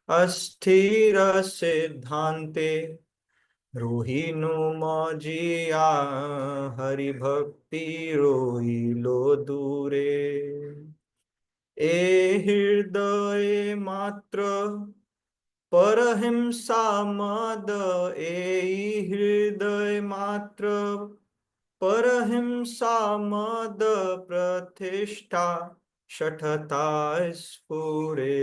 अस्थिर सिद्धांते रोहिनु मजिया हरि भक्ति रोहिलो दूरे। ए हृदय मात्र परहिंसा मद, ए हृदय मात्र परहिंसा मद प्रतिष्ठा शठता स्फुरे।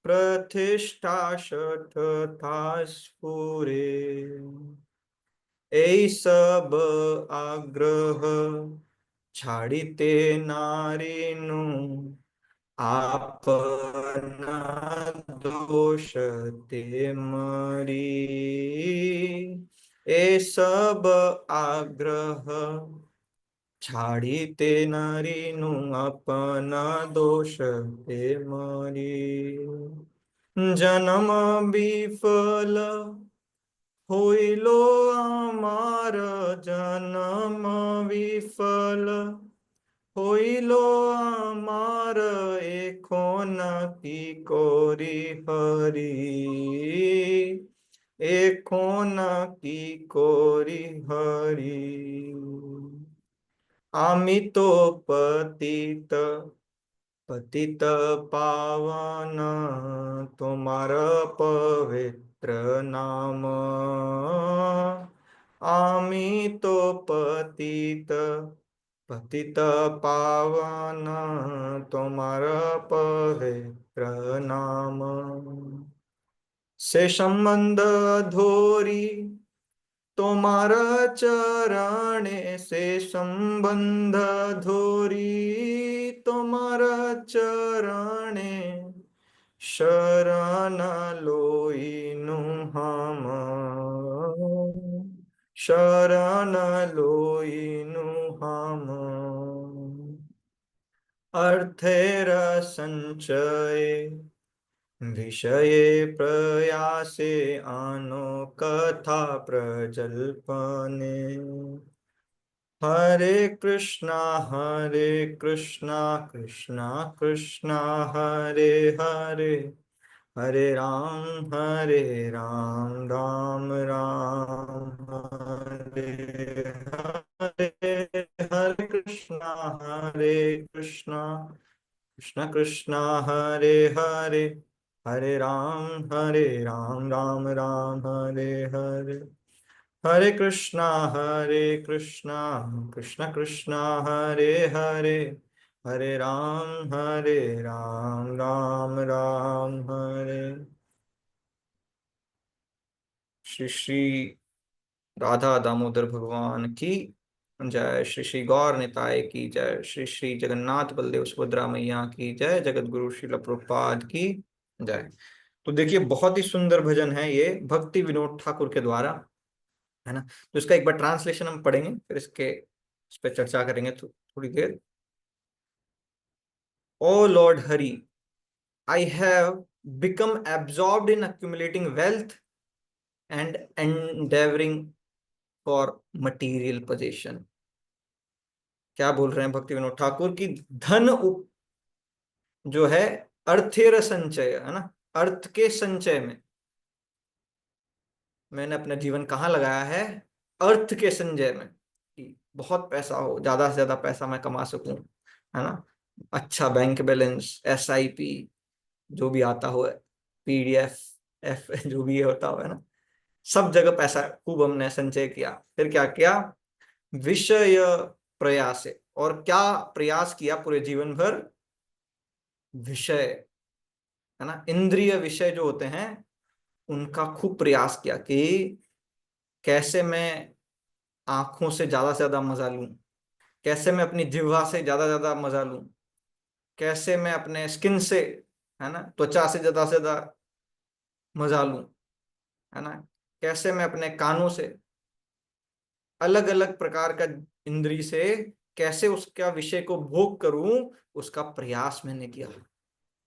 प्रतिष्ठा शठता स्फुरे। ऐ सब आग्रह छाड़िते नारीनु आपना दोष ते मरी। ए सब आग्रह छाड़िते नारीनु अपना दोष ते मरी। जन्म विफल होइलो आमार, जन्म विफल होइलो आमार, एखोन की कोरी हरि, एखोन की कोरी हरि। आमी तो पतित पतित पावन, तुम्हारा पवित्र नाम। आमी तो पतित पतित पावन, तुम्हारा पवित्र नाम। से संबंध धोरी तुम्हारा चरणे, से संबंध धोरी तुम्हारा चरणे। शरण लोइनु हम, शरण लोइनु हम। अर्थेर संचय विषये प्रयासे, आनो कथा प्रजल्पने। हरे कृष्णा कृष्णा कृष्णा हरे हरे, हरे राम राम राम हरे हरे। हरे कृष्णा कृष्णा कृष्णा हरे हरे, हरे राम राम हरे हरे। हरे कृष्णा कृष्णा कृष्णा हरे हरे, हरे राम राम राम हरे। श्री श्री राधा दामोदर भगवान की जय, श्री श्री गौर निताय की जय, श्री श्री जगन्नाथ बलदेव सुभद्रा मैया की जय, जगत गुरु श्रील प्रभुपाद की जय। तो देखिए बहुत ही सुंदर भजन है ये, भक्ति विनोद ठाकुर के द्वारा, है ना। तो इसका एक बार ट्रांसलेशन हम पढ़ेंगे, फिर इस पे चर्चा करेंगे थोड़ी देर। O lord Hari, I have become absorbed in accumulating wealth and endeavoring for material possession। क्या बोल रहे हैं भक्ति विनोद ठाकुर की, जो है अर्थेर संचय, है ना, अर्थ के संचय में मैंने अपना जीवन कहाँ लगाया है, अर्थ के संचय में, कि बहुत पैसा हो, ज्यादा से ज्यादा पैसा मैं कमा सकूं, है ना। अच्छा बैंक बैलेंस, SIP जो भी आता हो, PDF F जो भी होता हो, है ना, सब जगह पैसा खूब हमने संचय किया। फिर क्या किया, विषय प्रयास है, और क्या प्रयास किया पूरे जीवन भर, विषय, है ना, इंद्रिय विषय जो होते हैं उनका खूब प्रयास किया कि कैसे मैं आंखों से ज्यादा मजा लूं, कैसे मैं अपनी जिह्वा से ज्यादा मजा लूं, कैसे मैं अपने स्किन से, है ना, त्वचा से ज्यादा मजा लूं, है ना, कैसे मैं अपने कानों से, अलग अलग प्रकार का इंद्री से कैसे उसका विषय को भोग करूं, उसका प्रयास मैंने किया।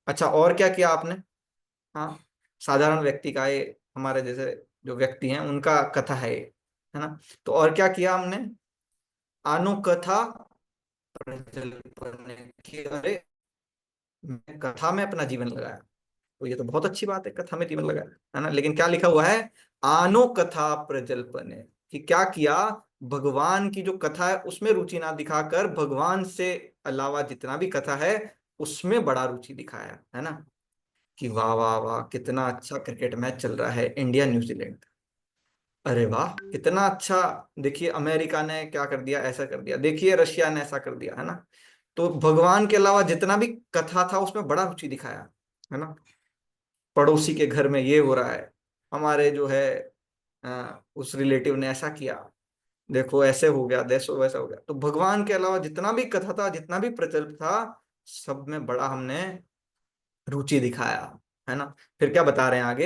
अच्छा, और क्या किया आपने, हाँ, साधारण व्यक्ति का ये, हमारे जैसे जो व्यक्ति हैं उनका कथा है ये, है ना। तो और क्या किया हमने, आनो कथा प्रजल्पने की, अरे मैं कथा में अपना जीवन लगाया। तो ये तो बहुत अच्छी बात है, कथा में जीवन लगाया, है ना। लेकिन क्या लिखा हुआ है, आनो कथा प्रजल्पने, कि क्या किया, भगवान की जो कथा है उसमें रुचि ना दिखाकर भगवान से अलावा जितना भी कथा है उसमें बड़ा रुचि दिखाया, है ना। कि वाह वाह वाह, कितना अच्छा क्रिकेट मैच चल रहा है इंडिया न्यूजीलैंड, अरे वाह कितना अच्छा। देखिए अमेरिका ने क्या कर दिया, ऐसा कर दिया, देखिए रशिया ने ऐसा कर दिया, है ना। तो भगवान के अलावा जितना भी कथा था उसमें बड़ा रुचि दिखाया, है ना। पड़ोसी के घर में ये हो रहा है, हमारे जो है उस रिलेटिव ने ऐसा किया, देखो ऐसे हो गया, देखो वैसा हो गया। तो भगवान के अलावा जितना भी कथा था, जितना भी प्रचलित था, सब में बड़ा हमने रुचि दिखाया, है ना। फिर क्या बता रहे हैं आगे,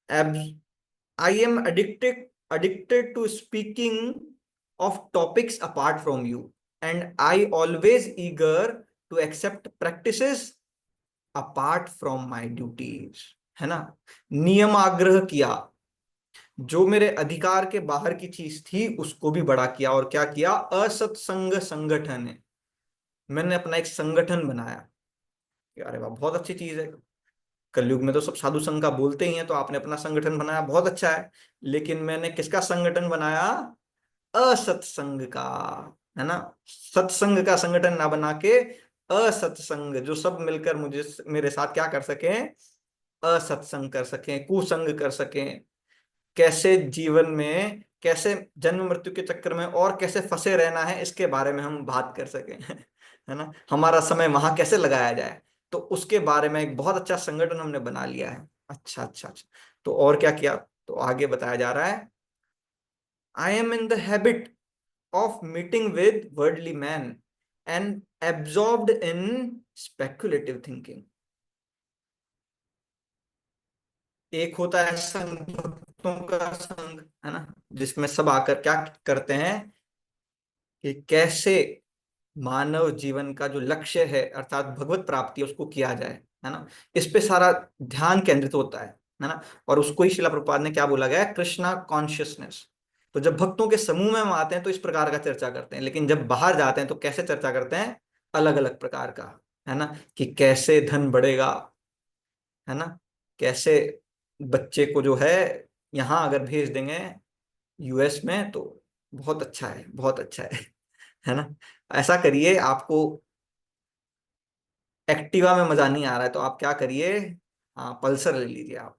एब I am addicted to speaking of topics apart from you, and I always eager to accept practices apart from my duties, है ना। नियम आग्रह किया, जो मेरे अधिकार के बाहर की चीज थी उसको भी बड़ा किया, और क्या किया, असत्संग संगठन है, मैंने अपना एक संगठन बनाया। अरे वाह बहुत अच्छी चीज है, कलयुग में तो सब साधु संघ का बोलते ही हैं, तो आपने अपना संगठन बनाया, बहुत अच्छा है। लेकिन मैंने किसका संगठन बनाया, असत्संग का, है ना। सत्संग का संगठन ना बना के असत्संग, जो सब मिलकर मुझे मेरे साथ क्या कर सके, असत्संग कर सकें, कुसंग कर सकें, कैसे जीवन में कैसे जन्म मृत्यु के चक्कर में और कैसे फंसे रहना है इसके बारे में हम बात कर सकें, है ना। हमारा समय वहां कैसे लगाया जाए, तो उसके बारे में एक बहुत अच्छा संगठन हमने बना लिया है। अच्छा अच्छा अच्छा। तो और क्या किया, तो आगे बताया जा रहा है, I am in the habit of meeting with worldly men and absorbed in speculative thinking। एक होता है संघ, भक्तों का संघ, है ना, जिसमें सब आकर क्या करते हैं, कि कैसे मानव जीवन का जो लक्ष्य है अर्थात भगवत प्राप्ति उसको किया जाए, है ना। इस पे सारा ध्यान केंद्रित होता है ना। और उसको ही शिला प्रभुपाद ने क्या बोला गया है, कृष्णा कॉन्शियसनेस। तो जब भक्तों के समूह में हम आते हैं तो इस प्रकार का चर्चा करते हैं, लेकिन जब बाहर जाते हैं तो कैसे चर्चा करते हैं, अलग अलग प्रकार का, है ना। कि कैसे धन बढ़ेगा, है ना, कैसे बच्चे को जो है यहाँ अगर भेज देंगे यूएस में तो बहुत अच्छा है, बहुत अच्छा है ना। ऐसा करिए, आपको एक्टिवा में मजा नहीं आ रहा है तो आप क्या करिए, हाँ पल्सर ले लीजिए आप।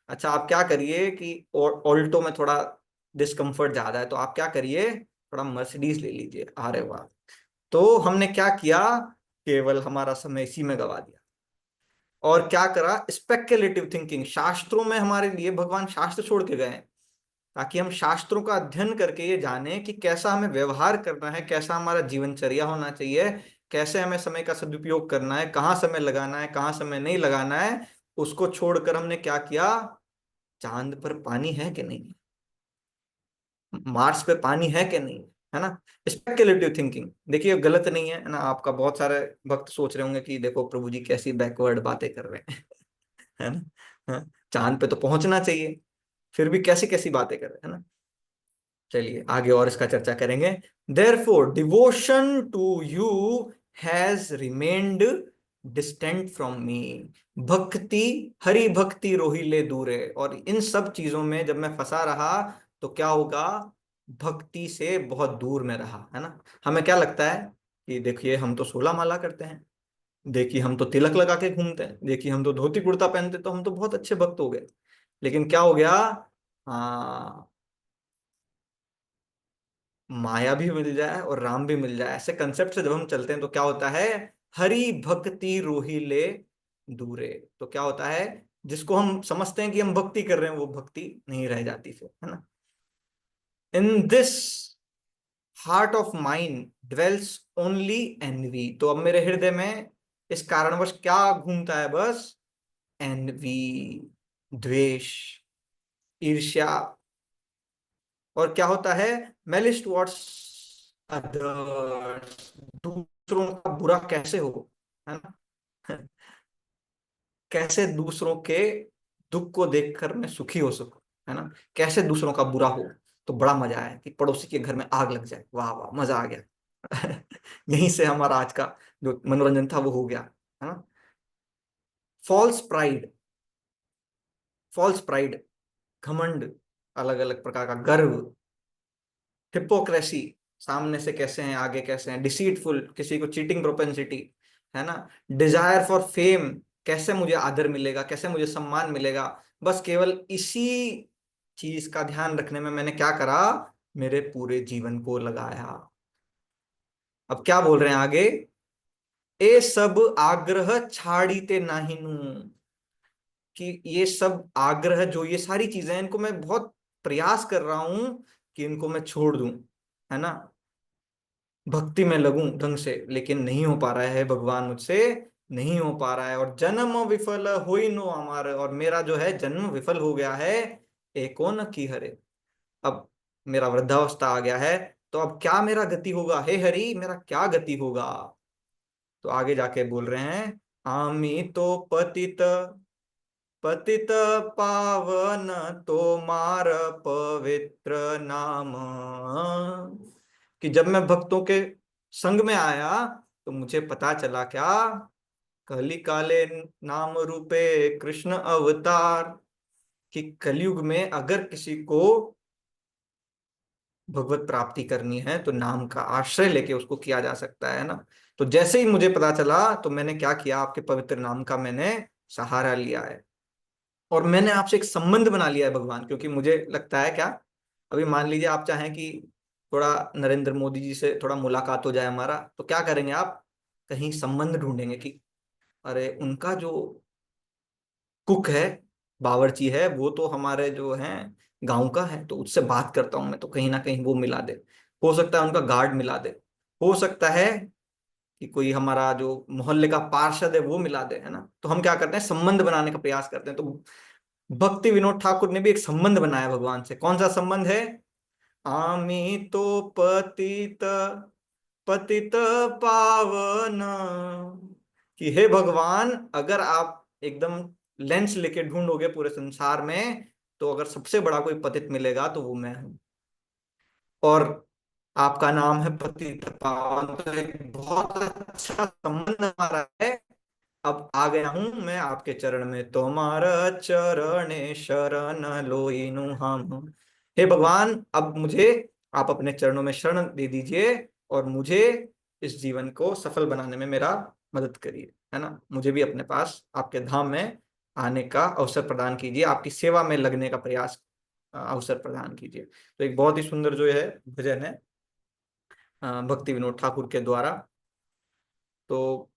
अच्छा आप क्या करिए कि ऑल्टो में थोड़ा डिस्कम्फर्ट ज्यादा है तो आप क्या करिए, थोड़ा मर्सिडीज ले लीजिए। अरे वाह। तो हमने क्या किया, केवल हमारा समय इसी में गवा दिया, और क्या करा, स्पेक्युलेटिव थिंकिंग, शास्त्रों में हमारे लिए भगवान शास्त्र छोड़ के गए हैं, ताकि हम शास्त्रों का अध्ययन करके ये जाने कि कैसा हमें व्यवहार करना है, कैसा हमारा जीवनचर्या होना चाहिए, कैसे हमें समय का सदुपयोग करना है, कहाँ समय लगाना है, कहाँ समय नहीं लगाना है। उसको छोड़कर हमने क्या किया, चांद पर पानी है कि नहीं, मार्स पे पानी है कि नहीं, है ना। स्पेक्युलेटिव थिंकिंग देखिए गलत नहीं है ना। आपका बहुत सारे भक्त सोच रहे होंगे कि देखो प्रभु जी कैसी बैकवर्ड बातें कर रहे हैं, है ना। हाँ, चांद पे तो पहुंचना चाहिए, फिर भी कैसी कैसी बातें कर रहे हैं, है ना। चलिए आगे और इसका चर्चा करेंगे। Therefore devotion to you has remained distant from me, भक्ति, हरि भक्ति रोहिले दूरे। और इन सब चीजों में जब मैं फंसा रहा तो क्या होगा, भक्ति से बहुत दूर में रहा, है ना। हमें क्या लगता है कि देखिए हम तो 16 माला करते हैं, देखिए हम तो तिलक लगा के घूमते हैं, देखिए हम तो धोती कुर्ता पहनते, तो हम तो बहुत अच्छे भक्त हो गए। लेकिन क्या हो गया, हाँ, माया भी मिल जाए और राम भी मिल जाए, ऐसे कंसेप्ट से जब हम चलते हैं तो क्या होता है, हरि भक्ति रोहिले दूरे। तो क्या होता है, जिसको हम समझते हैं कि हम भक्ति कर रहे हैं वो भक्ति नहीं रह जाती फिर, है ना। In this heart of mind dwells only envy. तो अब मेरे हृदय में इस कारणवश क्या घूमता है, बस एनवी, द्वेष, ईर्ष्या, और क्या होता है, मेलिस टुवर्ड्स अदर्स, दूसरों का बुरा कैसे हो, है ना। कैसे दूसरों के दुख को देखकर मैं सुखी हो सकूं, है ना। कैसे दूसरों का बुरा हो, तो बड़ा मजा आया कि पड़ोसी के घर में आग लग जाए, वाह वाह मजा आ गया। यहीं से हमारा आज का जो मनोरंजन था वो हो गया। है ना। फॉल्स प्राइड, फॉल्स प्राइड, घमंड, अलग अलग प्रकार का गर्व। हिपोक्रेसी, सामने से कैसे हैं आगे कैसे हैं। डिसीटफुल, किसी को चीटिंग प्रोपेंसिटी, है ना। डिजायर फॉर फेम, कैसे मुझे आदर मिलेगा, कैसे मुझे सम्मान मिलेगा। बस केवल इसी चीज का ध्यान रखने में मैंने क्या करा, मेरे पूरे जीवन को लगाया। अब क्या बोल रहे हैं आगे, ए सब आग्रह छाड़ीते नाहिनु, कि ये सब आग्रह, जो ये सारी चीजें हैं, इनको मैं बहुत प्रयास कर रहा हूं कि इनको मैं छोड़ दूं, है ना, भक्ति में लगूं ढंग से, लेकिन नहीं हो पा रहा है भगवान मुझसे, नहीं हो पा रहा है। और जन्म विफल होई नो हमारे, और मेरा जो है जन्म विफल हो गया है, एको न की हरे। अब मेरा वृद्धावस्था आ गया है, तो अब क्या मेरा गति होगा, हे हरि मेरा क्या गति होगा। तो आगे जाके बोल रहे हैं, आमी तो पतित, पतित पावन तो मार पवित्र नाम, कि जब मैं भक्तों के संग में आया तो मुझे पता चला क्या, कली काले नाम रूपे कृष्ण अवतार, कि कलयुग में अगर किसी को भगवत प्राप्ति करनी है तो नाम का आश्रय लेके उसको किया जा सकता है ना। तो जैसे ही मुझे पता चला तो मैंने क्या किया, आपके पवित्र नाम का मैंने सहारा लिया है, और मैंने आपसे एक संबंध बना लिया है भगवान। क्योंकि मुझे लगता है क्या, अभी मान लीजिए आप चाहें कि थोड़ा नरेंद्र मोदी जी से थोड़ा मुलाकात हो जाए हमारा, तो क्या करेंगे आप, कहीं संबंध ढूंढेंगे कि अरे उनका जो कुक है, बावर्ची है, वो तो हमारे जो है गांव का है, तो उससे बात करता हूं मैं, तो कहीं ना कहीं वो मिला दे। हो सकता है उनका गार्ड मिला दे, हो सकता है कि कोई हमारा जो मोहल्ले का पार्षद है वो मिला दे, है ना। तो हम क्या करते हैं, संबंध बनाने का प्रयास करते हैं। तो भक्ति विनोद ठाकुर ने भी एक संबंध बनाया भगवान से। कौन सा संबंध है, आमी तो पतित, पतित पावन, कि हे भगवान अगर आप एकदम लेंस लेके ढूंढोगे पूरे संसार में, तो अगर सबसे बड़ा कोई पतित मिलेगा तो वो मैं हूं। और आपका नाम है पतित पावन, तो एक बहुत अच्छा संबंध हमारा है। अब आ गया हूं मैं आपके चरण में, तुम्हारा चरणे शरण लोइनु हम। हे भगवान अब मुझे आप अपने चरणों में शरण दे दीजिए, और मुझे इस जीवन को सफल बनाने में मेरा मदद करिए, है ना। मुझे भी अपने पास आपके धाम में आने का अवसर प्रदान कीजिए, आपकी सेवा में लगने का प्रयास अवसर प्रदान कीजिए। तो एक बहुत ही सुंदर जो है भजन है भक्ति विनोद ठाकुर के द्वारा। तो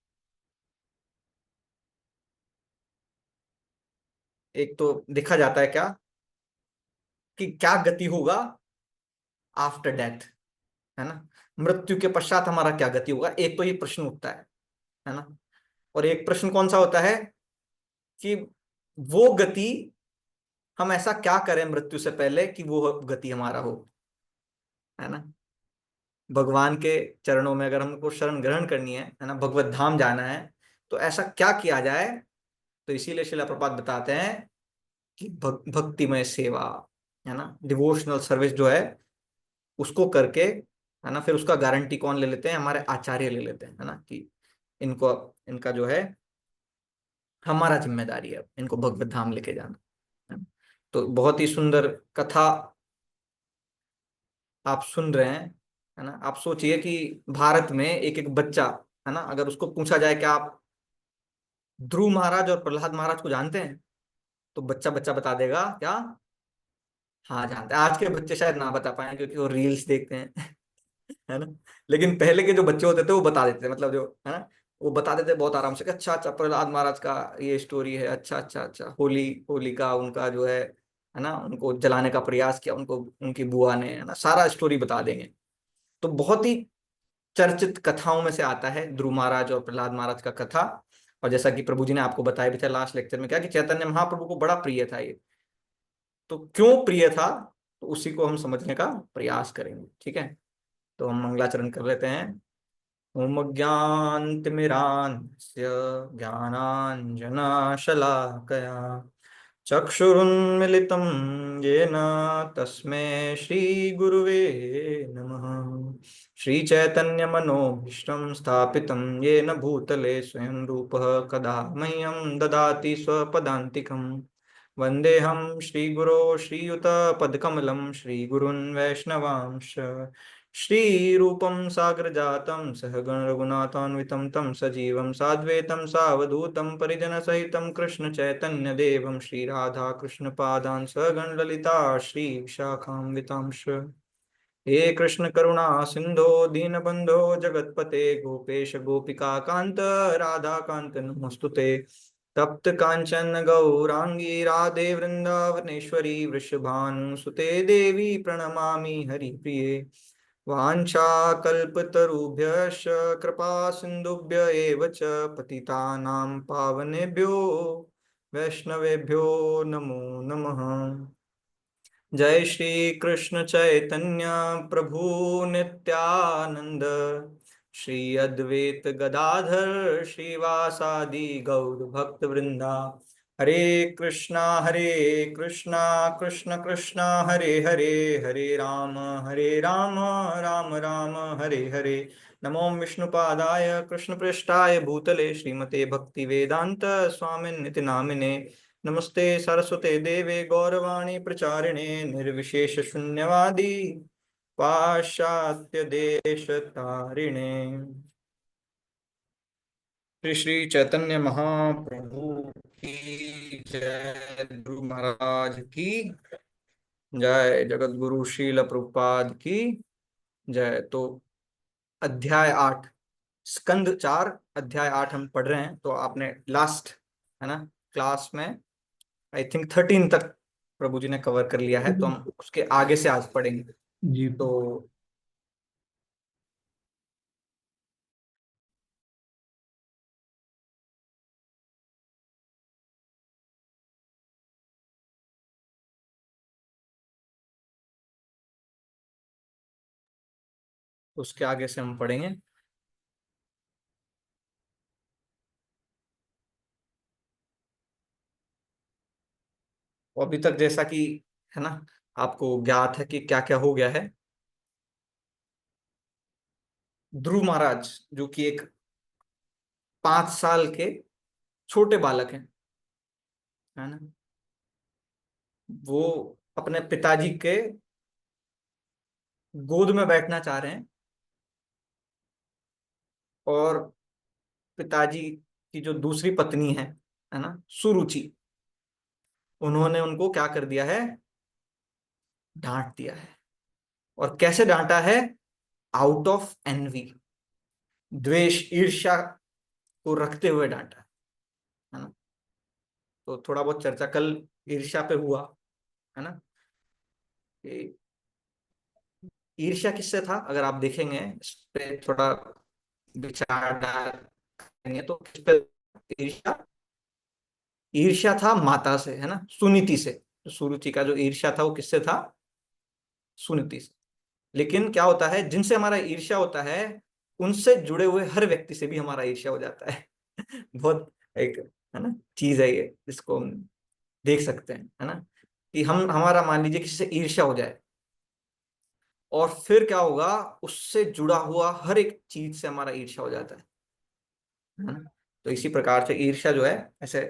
एक तो देखा जाता है क्या, कि क्या गति होगा आफ्टर डेथ, है ना, मृत्यु के पश्चात हमारा क्या गति होगा, एक तो ये प्रश्न उठता है ना। और एक प्रश्न कौन सा होता है, कि वो गति, हम ऐसा क्या करें मृत्यु से पहले कि वो गति हमारा हो, है ना। भगवान के चरणों में अगर हमको शरण ग्रहण करनी है ना, भगवत धाम जाना है, तो ऐसा क्या किया जाए। तो इसीलिए शिला प्रपात बताते हैं कि भक्तिमय सेवा, है ना, डिवोशनल सर्विस जो है उसको करके, है ना, फिर उसका गारंटी कौन ले लेते हैं, हमारे आचार्य ले लेते हैं, है ना, कि इनको, इनका जो है हमारा जिम्मेदारी है इनको भगवत धाम लेके जाना, है ना। तो बहुत ही सुंदर कथा आप सुन रहे हैं, है ना। आप सोचिए कि भारत में एक एक बच्चा, है ना, अगर उसको पूछा जाए कि आप ध्रुव महाराज और प्रहलाद महाराज को जानते हैं, तो बच्चा बच्चा बता देगा क्या, हाँ जानते हैं। आज के बच्चे शायद ना बता पाए क्योंकि वो रील्स देखते हैं है ना। लेकिन पहले के जो बच्चे होते थे वो बता देते थे, मतलब जो है ना, वो बता देते बहुत आराम से कि अच्छा अच्छा प्रहलाद महाराज का ये स्टोरी है, अच्छा अच्छा अच्छा, होली, होली का उनका जो है ना, उनको जलाने का प्रयास किया, उनको उनकी बुआ ने, है ना, सारा स्टोरी बता देंगे। तो बहुत ही चर्चित कथाओं में से आता है ध्रुव महाराज और प्रहलाद महाराज का कथा। और जैसा कि प्रभु जी ने आपको बताया भी था लास्ट लेक्चर में, क्या कि चैतन्य महाप्रभु को बड़ा प्रिय था ये। तो क्यों प्रिय था, तो उसी को हम समझने का प्रयास करेंगे, ठीक है। तो हम मंगलाचरण कर लेते हैं। ओम ज्ञानतिमिरान्धस्य ज्ञानाञ्जनशलाकया चक्षुरुन्मिलितं येन तस्मै श्रीगुरुवे नमः। श्रीचैतन्यमनोभीष्टं स्थापितं येन भूतले स्वयं रूपः कदा मह्यं ददाति स्वपदान्तिकम्। वन्देऽहं श्रीगुरो श्रीयुतपदकमलं श्रीगुरून् वैष्णवांश श्रीरूपं साग्रजातं सहगण रघुनाथान्वितं तं सजीवं साद्वैतं सावधूतं परिजनसहितं कृष्ण चैतन्य देवं श्रीराधा कृष्ण पादान् सहगण ललिता श्री विशाखान्वितांश। हे कृष्ण करुणा सिंधो दीनबंधो जगतपते गोपेश गोपिका कांत राधा कांत नमोस्तुते। तप्त कांचन गौरांगी राधे वृंदावनेश्वरी वृषभानुसुते देवी प्रणमामि हरिप्रिये। वाञ्छाकल्पतरुभ्यश्च कृपा सिन्धुभ्य एव च पतितानां पावनेभ्यो वैष्णवेभ्यो नमो नमः। जय श्री कृष्ण चैतन्य प्रभु नित्यानंद श्री अद्वैत गदाधर श्रीवासादि गौर भक्त वृंदा। हरे कृष्णा कृष्ण कृष्ण हरे हरे, हरे राम राम राम हरे हरे। नमो विष्णुपादाय कृष्णपृष्ठाय भूतले श्रीमते भक्ति वेदांत स्वामिन्निति नामिने। नमस्ते सरस्वते देवे गौरवाणी प्रचारिणे निर्विशेष शून्यवादी पाश्चात्य देश तारिणे। श्री श्री चैतन्य महाप्रभु की जय, गुरु महाराज की जय, जगत गुरु शील प्रभुपाद की जय। तो अध्याय 8, स्कंद 4 अध्याय 8 हम पढ़ रहे हैं। तो आपने लास्ट, है ना, क्लास में आई थिंक 13 तक प्रभु जी ने कवर कर लिया है, तो हम उसके आगे से आज पढ़ेंगे। जी तो उसके आगे से हम पढ़ेंगे। और अभी तक जैसा कि, है ना, आपको ज्ञात है कि क्या क्या हो गया है। ध्रुव महाराज, जो कि एक 5 साल के छोटे बालक हैं, है ना, वो अपने पिताजी के गोद में बैठना चाह रहे हैं। और पिताजी की जो दूसरी पत्नी है ना, सुरुचि, उन्होंने उनको क्या कर दिया है, डांट दिया है। और कैसे डांटा है, आउट ऑफ एनवी, द्वेष ईर्ष्या को रखते हुए डांटा है ना। तो थोड़ा बहुत चर्चा कल ईर्ष्या पे हुआ, है ना, कि ईर्ष्या किससे था। अगर आप देखेंगे इस पे थोड़ा विचार डालेंगे तो किस पे ईर्ष्या, ईर्ष्या था माता से, है ना, सुनीति से। सुरुचि का जो ईर्ष्या था वो किससे था, सुनीति से। लेकिन क्या होता है, जिनसे हमारा ईर्ष्या होता है उनसे जुड़े हुए हर व्यक्ति से भी हमारा ईर्ष्या हो जाता है। बहुत एक, है ना, चीज है ये, जिसको हम देख सकते हैं, है ना, कि हम, हमारा मान लीजिए किसी से ईर्ष्या हो जाए, और फिर क्या होगा, उससे जुड़ा हुआ हर एक चीज से हमारा ईर्ष्या हो जाता है ना। तो इसी प्रकार से ईर्ष्या जो है ऐसे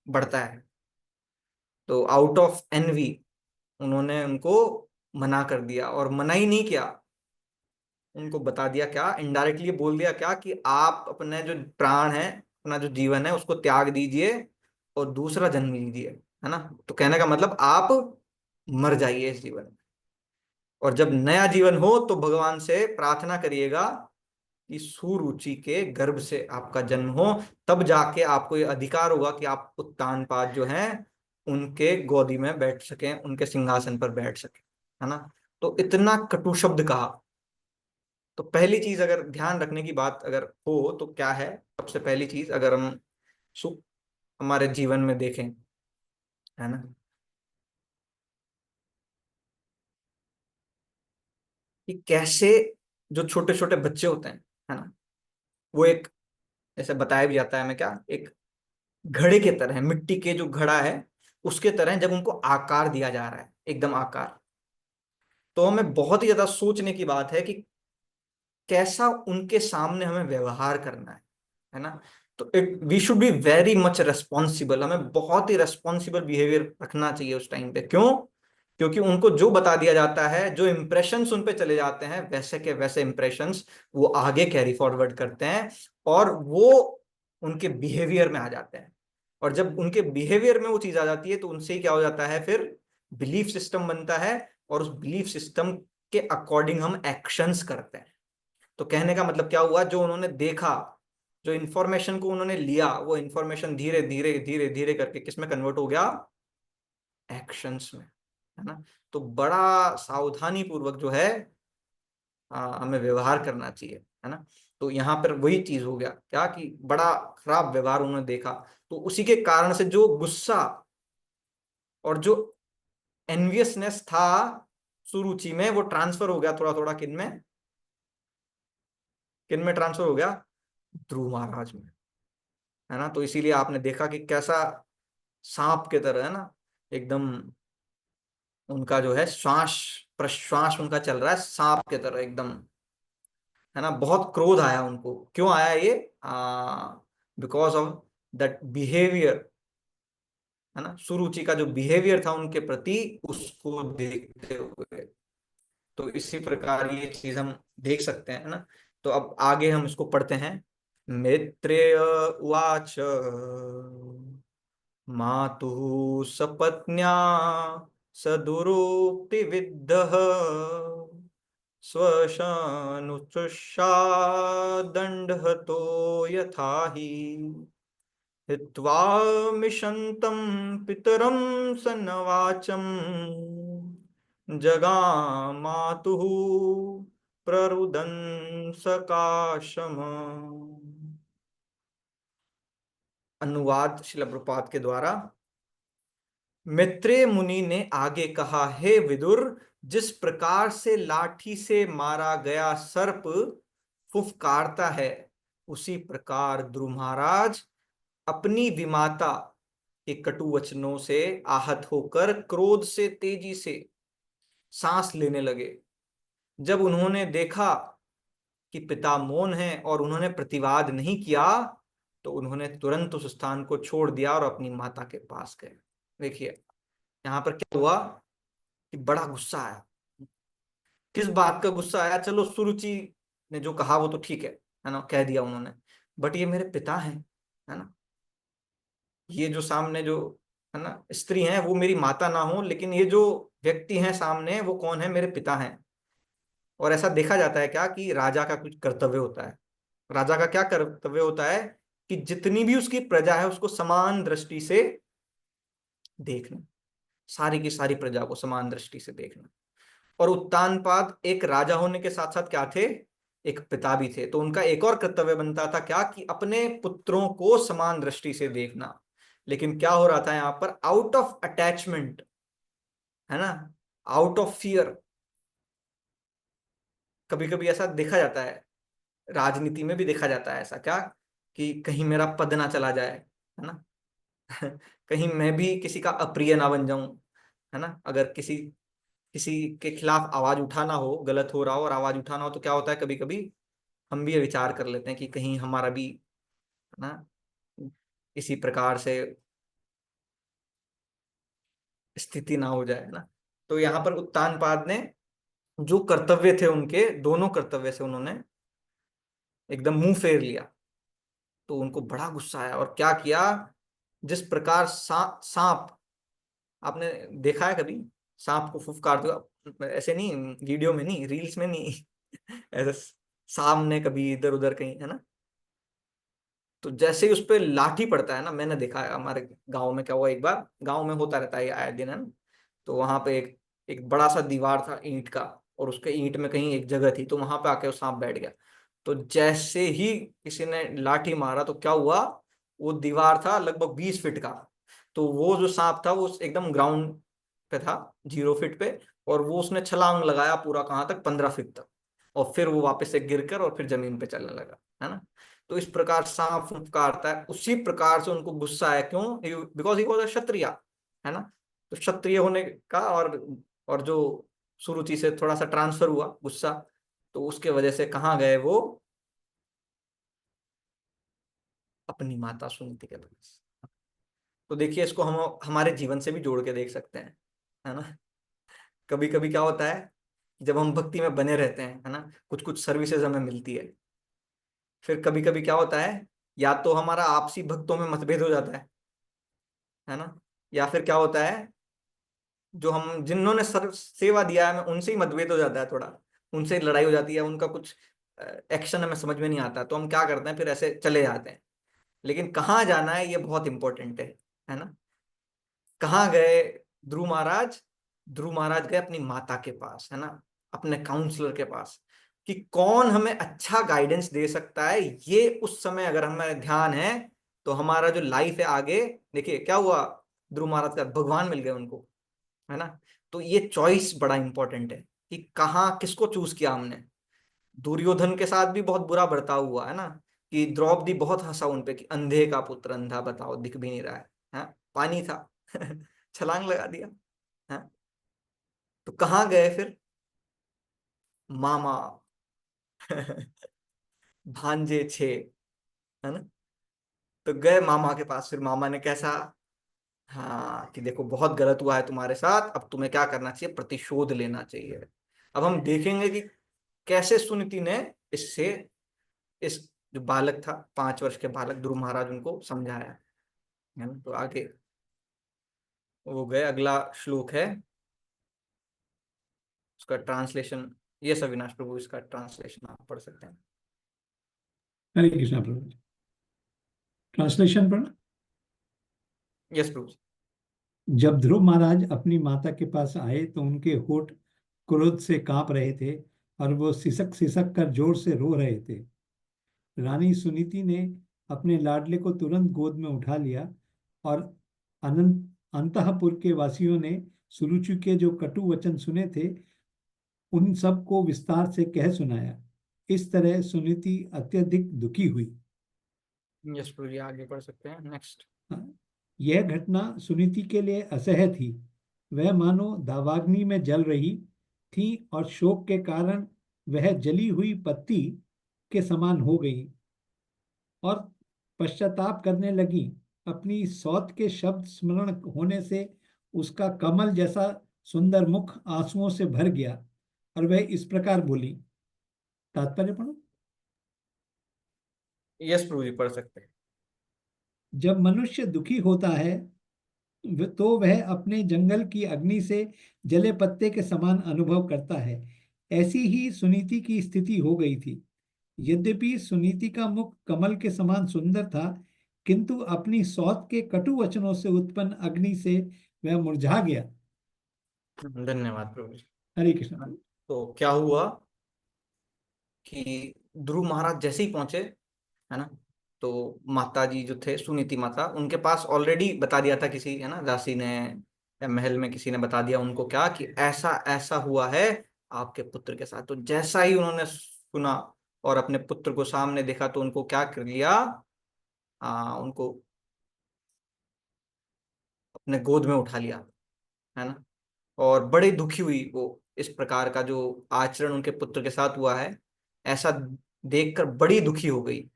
बढ़ता है। तो आउट ऑफ एनवी उन्होंने उनको मना कर दिया, और मना ही नहीं किया, उनको बता दिया क्या, इनडायरेक्टली बोल दिया क्या, कि आप अपने जो प्राण है, अपना जो जीवन है उसको त्याग दीजिए और दूसरा जन्म लीजिए, है ना। तो कहने का मतलब आप मर जाइए इस जीवन में, और जब नया जीवन हो तो भगवान से प्रार्थना करिएगा कि सुरुचि के गर्भ से आपका जन्म हो। तब जाके आपको ये अधिकार होगा कि आप उत्तानपाद जो हैं उनके गोदी में बैठ सकें, उनके सिंहासन पर बैठ सकें, है ना। तो इतना कटु शब्द कहा। तो पहली चीज अगर ध्यान रखने की बात अगर हो तो क्या है, सबसे पहली चीज अगर हम सुख हमारे जीवन में देखें, है ना, कि कैसे जो छोटे छोटे बच्चे होते हैं, है ना, वो एक, ऐसे बताया भी जाता है हमें क्या, एक घड़े की तरह है, मिट्टी के जो घड़ा है उसके तरह जब उनको आकार दिया जा रहा है, एकदम आकार, तो हमें बहुत ही ज्यादा सोचने की बात है कि कैसा उनके सामने हमें व्यवहार करना है ना। तो it we should be very much responsible, हमें बहुत ही रेस्पॉन्सिबल बिहेवियर रखना चाहिए उस टाइम पे। क्यों? क्योंकि उनको जो बता दिया जाता है, जो इंप्रेशंस उन पे चले जाते हैं, वैसे के वैसे इंप्रेशंस वो आगे कैरी फॉरवर्ड करते हैं, और वो उनके बिहेवियर में आ जाते हैं। और जब उनके बिहेवियर में वो चीज आ जाती है, तो उनसे ही क्या हो जाता है, फिर बिलीफ सिस्टम बनता है, और उस बिलीफ सिस्टम के अकॉर्डिंग हम एक्शंस करते हैं। तो कहने का मतलब क्या हुआ, जो उन्होंने देखा, जो इंफॉर्मेशन को उन्होंने लिया, वो इंफॉर्मेशन धीरे धीरे धीरे धीरे करके किस में कन्वर्ट हो गया, एक्शंस में, है ना। तो बड़ा सावधानी पूर्वक जो है हमें व्यवहार करना चाहिए, है ना। तो यहाँ पर वही चीज हो गया क्या, कि बड़ा खराब व्यवहार उन्होंने देखा, तो उसी के कारण से जो गुस्सा और जो एनवियसनेस था सुरुचि में, वो ट्रांसफर हो गया थोड़ा थोड़ा किन में, किन में ट्रांसफर हो गया, ध्रुव महाराज में, है ना। तो इसीलिए आपने देखा कि कैसा सांप के तरह, है ना, एकदम उनका जो है श्वास प्रश्वास उनका चल रहा है सांप के तरह एकदम, है ना। बहुत क्रोध आया उनको, क्यों आया ये, बिकॉज ऑफ दैट बिहेवियर, है ना। सुरुचि का जो बिहेवियर था उनके प्रति, उसको देखते हुए। तो इसी प्रकार ये चीज हम देख सकते हैं, है ना। तो अब आगे हम इसको पढ़ते हैं। मैत्रेय उवाच मातुः सपत्न्या सदुरुक्ति विद्धः स्वशानुचुषा दण्डहतो यथा हि हित्वा मिषन्तं पितरं सन्नवाचं जगामातुः प्ररुदन् सकाशम्। अनुवाद शिला प्रपात के द्वारा। मैत्रेय मुनि ने आगे कहा, हे विदुर, जिस प्रकार से लाठी से मारा गया सर्प फुफकारता है, उसी प्रकार ध्रुव महाराज अपनी विमाता के कटु वचनों से आहत होकर क्रोध से तेजी से सांस लेने लगे। जब उन्होंने देखा कि पिता मौन है और उन्होंने प्रतिवाद नहीं किया, तो उन्होंने तुरंत उस स्थान को छोड़ दिया और अपनी माता के पास गए। देखिए यहाँ पर क्या हुआ कि बड़ा गुस्सा आया। किस बात का गुस्सा आया, चलो सुरुचि ने जो कहा वो तो ठीक है ना, कह दिया उन्होंने, बट ये मेरे पिता हैं, है ना। ये जो सामने जो, है ना, स्त्री हैं, वो मेरी माता ना हो, लेकिन ये जो व्यक्ति हैं सामने, वो कौन है, मेरे पिता हैं। और ऐसा देखा जाता है क्या, कि राजा का कुछ कर्तव्य होता है। राजा का क्या कर्तव्य होता है, कि जितनी भी उसकी प्रजा है उसको समान दृष्टि से देखना, सारी की सारी प्रजा को समान दृष्टि से देखना। और उत्तानपाद एक राजा होने के साथ साथ क्या थे, एक पिता भी थे। तो उनका एक और कर्तव्य बनता था क्या, कि अपने पुत्रों को समान दृष्टि से देखना। लेकिन क्या हो रहा था यहाँ पर, आउट ऑफ अटैचमेंट, है ना, आउट ऑफ फियर, कभी कभी ऐसा देखा जाता है, राजनीति में भी देखा जाता है ऐसा क्या, कि कहीं मेरा पद ना चला जाए, है ना। कहीं मैं भी किसी का अप्रिय ना बन जाऊं, है ना। अगर किसी किसी के खिलाफ आवाज उठाना हो, गलत हो रहा हो और आवाज उठाना हो, तो क्या होता है, कभी कभी हम भी ये विचार कर लेते हैं कि कहीं हमारा भी, है ना, इसी प्रकार से स्थिति ना हो जाए, है ना। तो यहाँ पर उत्तानपाद ने जो कर्तव्य थे उनके, दोनों कर्तव्य से उन्होंने एकदम मुंह फेर लिया। तो उनको बड़ा गुस्सा आया, और क्या किया, जिस प्रकार सांप, आपने देखा है कभी सांप को फुफकारते हुए, ऐसे नहीं, वीडियो में नहीं, रील्स में नहीं, ऐसे सामने कभी इधर उधर कहीं, है ना। तो जैसे ही उस पे लाठी पड़ता है ना, मैंने देखा है हमारे गांव में क्या हुआ, एक बार गांव में होता रहता है ये आए दिन, है ना। तो वहां पे एक एक बड़ा सा दीवार था ईंट का, और उसके ईंट में कहीं एक जगह थी, तो वहां पे आके वो सांप बैठ गया। तो जैसे ही किसी ने लाठी मारा, तो क्या हुआ, वो दीवार था लगभग 20 फीट का, तो वो जो सांप था वो एकदम ग्राउंड पे था, 0 फीट पे, और वो उसने छलांग लगाया पूरा, कहाँ तक, 15 फीट तक, और फिर वो वापस से गिरकर और फिर जमीन पे चलने लगा, है ना। तो इस प्रकार सांप फुफकारता है, उसी प्रकार से उनको गुस्सा आया, क्यों, बिकॉज ही वॉज अ क्षत्रिय, है ना। तो क्षत्रिय होने का और जो सुरुचि से थोड़ा सा ट्रांसफर हुआ गुस्सा, तो उसके वजह से कहाँ गए वो, अपनी माता सुनीति के पास। तो देखिए इसको हम हमारे जीवन से भी जोड़ के देख सकते हैं, है ना। कभी कभी क्या होता है, जब हम भक्ति में बने रहते हैं, है ना, कुछ कुछ सर्विसेज हमें मिलती है। फिर कभी कभी क्या होता है, या तो हमारा आपसी भक्तों में मतभेद हो जाता है ना, या फिर क्या होता है, जो हम जिन्होंने सर्व सेवा दिया है हमें उनसे ही मतभेद हो जाता है थोड़ा, उनसे ही लड़ाई हो जाती है, उनका कुछ एक्शन हमें समझ में नहीं आता, तो हम क्या करते हैं, फिर ऐसे चले जाते हैं। लेकिन कहाँ जाना है ये बहुत इंपॉर्टेंट है ना। कहाँ गए ध्रुव महाराज? ध्रुव महाराज गए अपनी माता के पास, है ना, अपने काउंसलर के पास, कि कौन हमें अच्छा गाइडेंस दे सकता है। ये उस समय अगर हमारे ध्यान है तो हमारा जो लाइफ है आगे, देखिए क्या हुआ, ध्रुव महाराज का भगवान मिल गए उनको, है ना। तो ये चॉइस बड़ा इंपॉर्टेंट है कि कहाँ किसको चूज किया हमने। दुर्योधन के साथ भी बहुत बुरा बर्ताव हुआ, है ना, कि द्रौपदी बहुत हंसा उनपे कि अंधे का पुत्र अंधा, बताओ दिख भी नहीं रहा है, हाँ? पानी था छलांग लगा दिया, हाँ? तो कहाँ गए फिर? मामा भांजे छे, है ना। तो गए मामा के पास, फिर मामा ने कैसा, हाँ, कि देखो बहुत गलत हुआ है तुम्हारे साथ, अब तुम्हें क्या करना चाहिए, प्रतिशोध लेना चाहिए। अब हम देखेंगे कि कैसे सुनीति ने इससे, इस जो बालक था, 5 वर्ष के बालक ध्रुव महाराज, उनको समझाया, है ना। तो आगे वो गए, अगला श्लोक है, उसका ट्रांसलेशन, ये अविनाश प्रभु, इसका ट्रांसलेशन आप पढ़ सकते हैं। हरे कृष्णा प्रभु। ट्रांसलेशन पढ़ना। यस प्रभु। जब ध्रुव महाराज अपनी माता के पास आए तो उनके होठ क्रोध से कांप रहे थे और वो सिसक सिसक कर जोर से रो रहे थे। रानी सुनीति ने अपने लाडले को तुरंत गोद में उठा लिया और अनंत अंतःपुर के वासियों ने सुरुचि के जो कटु वचन सुने थे उन सब को विस्तार से कह सुनाया। इस तरह सुनीति अत्यधिक दुखी हुई। यस प्रभु जी, आगे पढ़ सकते हैं, नेक्स्ट। यह घटना सुनीति के लिए असह्य थी। वह मानो दावाग्नि में जल रही थी और शोक के कारण वह जली हुई पत्ती के समान हो गई और पश्चाताप करने लगी। अपनी सौत के शब्द स्मरण होने से उसका कमल जैसा सुंदर मुख आंसुओं से भर गया और वह इस प्रकार बोली। तात्पर्य पढ़ो। यस प्रभु जी, पढ़ सकते हैं। जब मनुष्य दुखी होता है तो वह अपने जंगल की अग्नि से जले पत्ते के समान अनुभव करता है। ऐसी ही सुनीति की स्थिति हो गई थी। यद्यपि सुनीति का मुख कमल के समान सुंदर था, किंतु अपनी सौत के कटु वचनों से उत्पन्न अग्नि से वह मुरझा गया। धन्यवाद प्रभु जी। हरे कृष्ण हाँ, प्रभु। तो क्या हुआ कि ध्रुव महाराज जैसे ही पहुंचे, है ना, तो माता जी जो थे सुनीति माता, उनके पास ऑलरेडी बता दिया था किसी, है ना, दासी ने या महल में किसी ने बता दिया उनको क्या, कि ऐसा ऐसा हुआ है आपके पुत्र के साथ। तो जैसा ही उन्होंने सुना और अपने पुत्र को सामने देखा, तो उनको क्या कर लिया, उनको अपने गोद में उठा लिया, है ना। और बड़ी दुखी हुई वो, इस प्रकार का जो आचरण उनके पुत्र के साथ हुआ है, ऐसा देखकर बड़ी दुखी हो गई।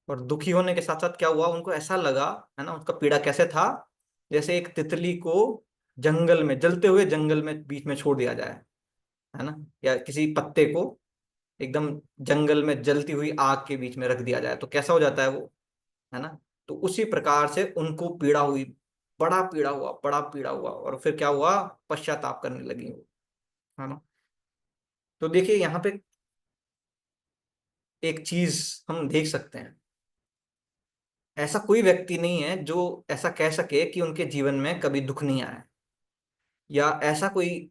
और दुखी होने के साथ साथ क्या हुआ, उनको ऐसा लगा, है ना, उसका पीड़ा कैसे था, जैसे एक तितली को जंगल में, जलते हुए जंगल में बीच में छोड़ दिया जाए, है ना, या किसी पत्ते को एकदम जंगल में जलती हुई आग के बीच में रख दिया जाए तो कैसा हो जाता है वो, है ना। तो उसी प्रकार से उनको पीड़ा हुई, बड़ा पीड़ा हुआ, बड़ा पीड़ा हुआ, और फिर क्या हुआ, पश्चाताप करने लगी वो, है ना। तो देखिए यहाँ पे एक चीज हम देख सकते हैं, ऐसा कोई व्यक्ति नहीं है जो ऐसा कह सके कि उनके जीवन में कभी दुख नहीं आया, या ऐसा कोई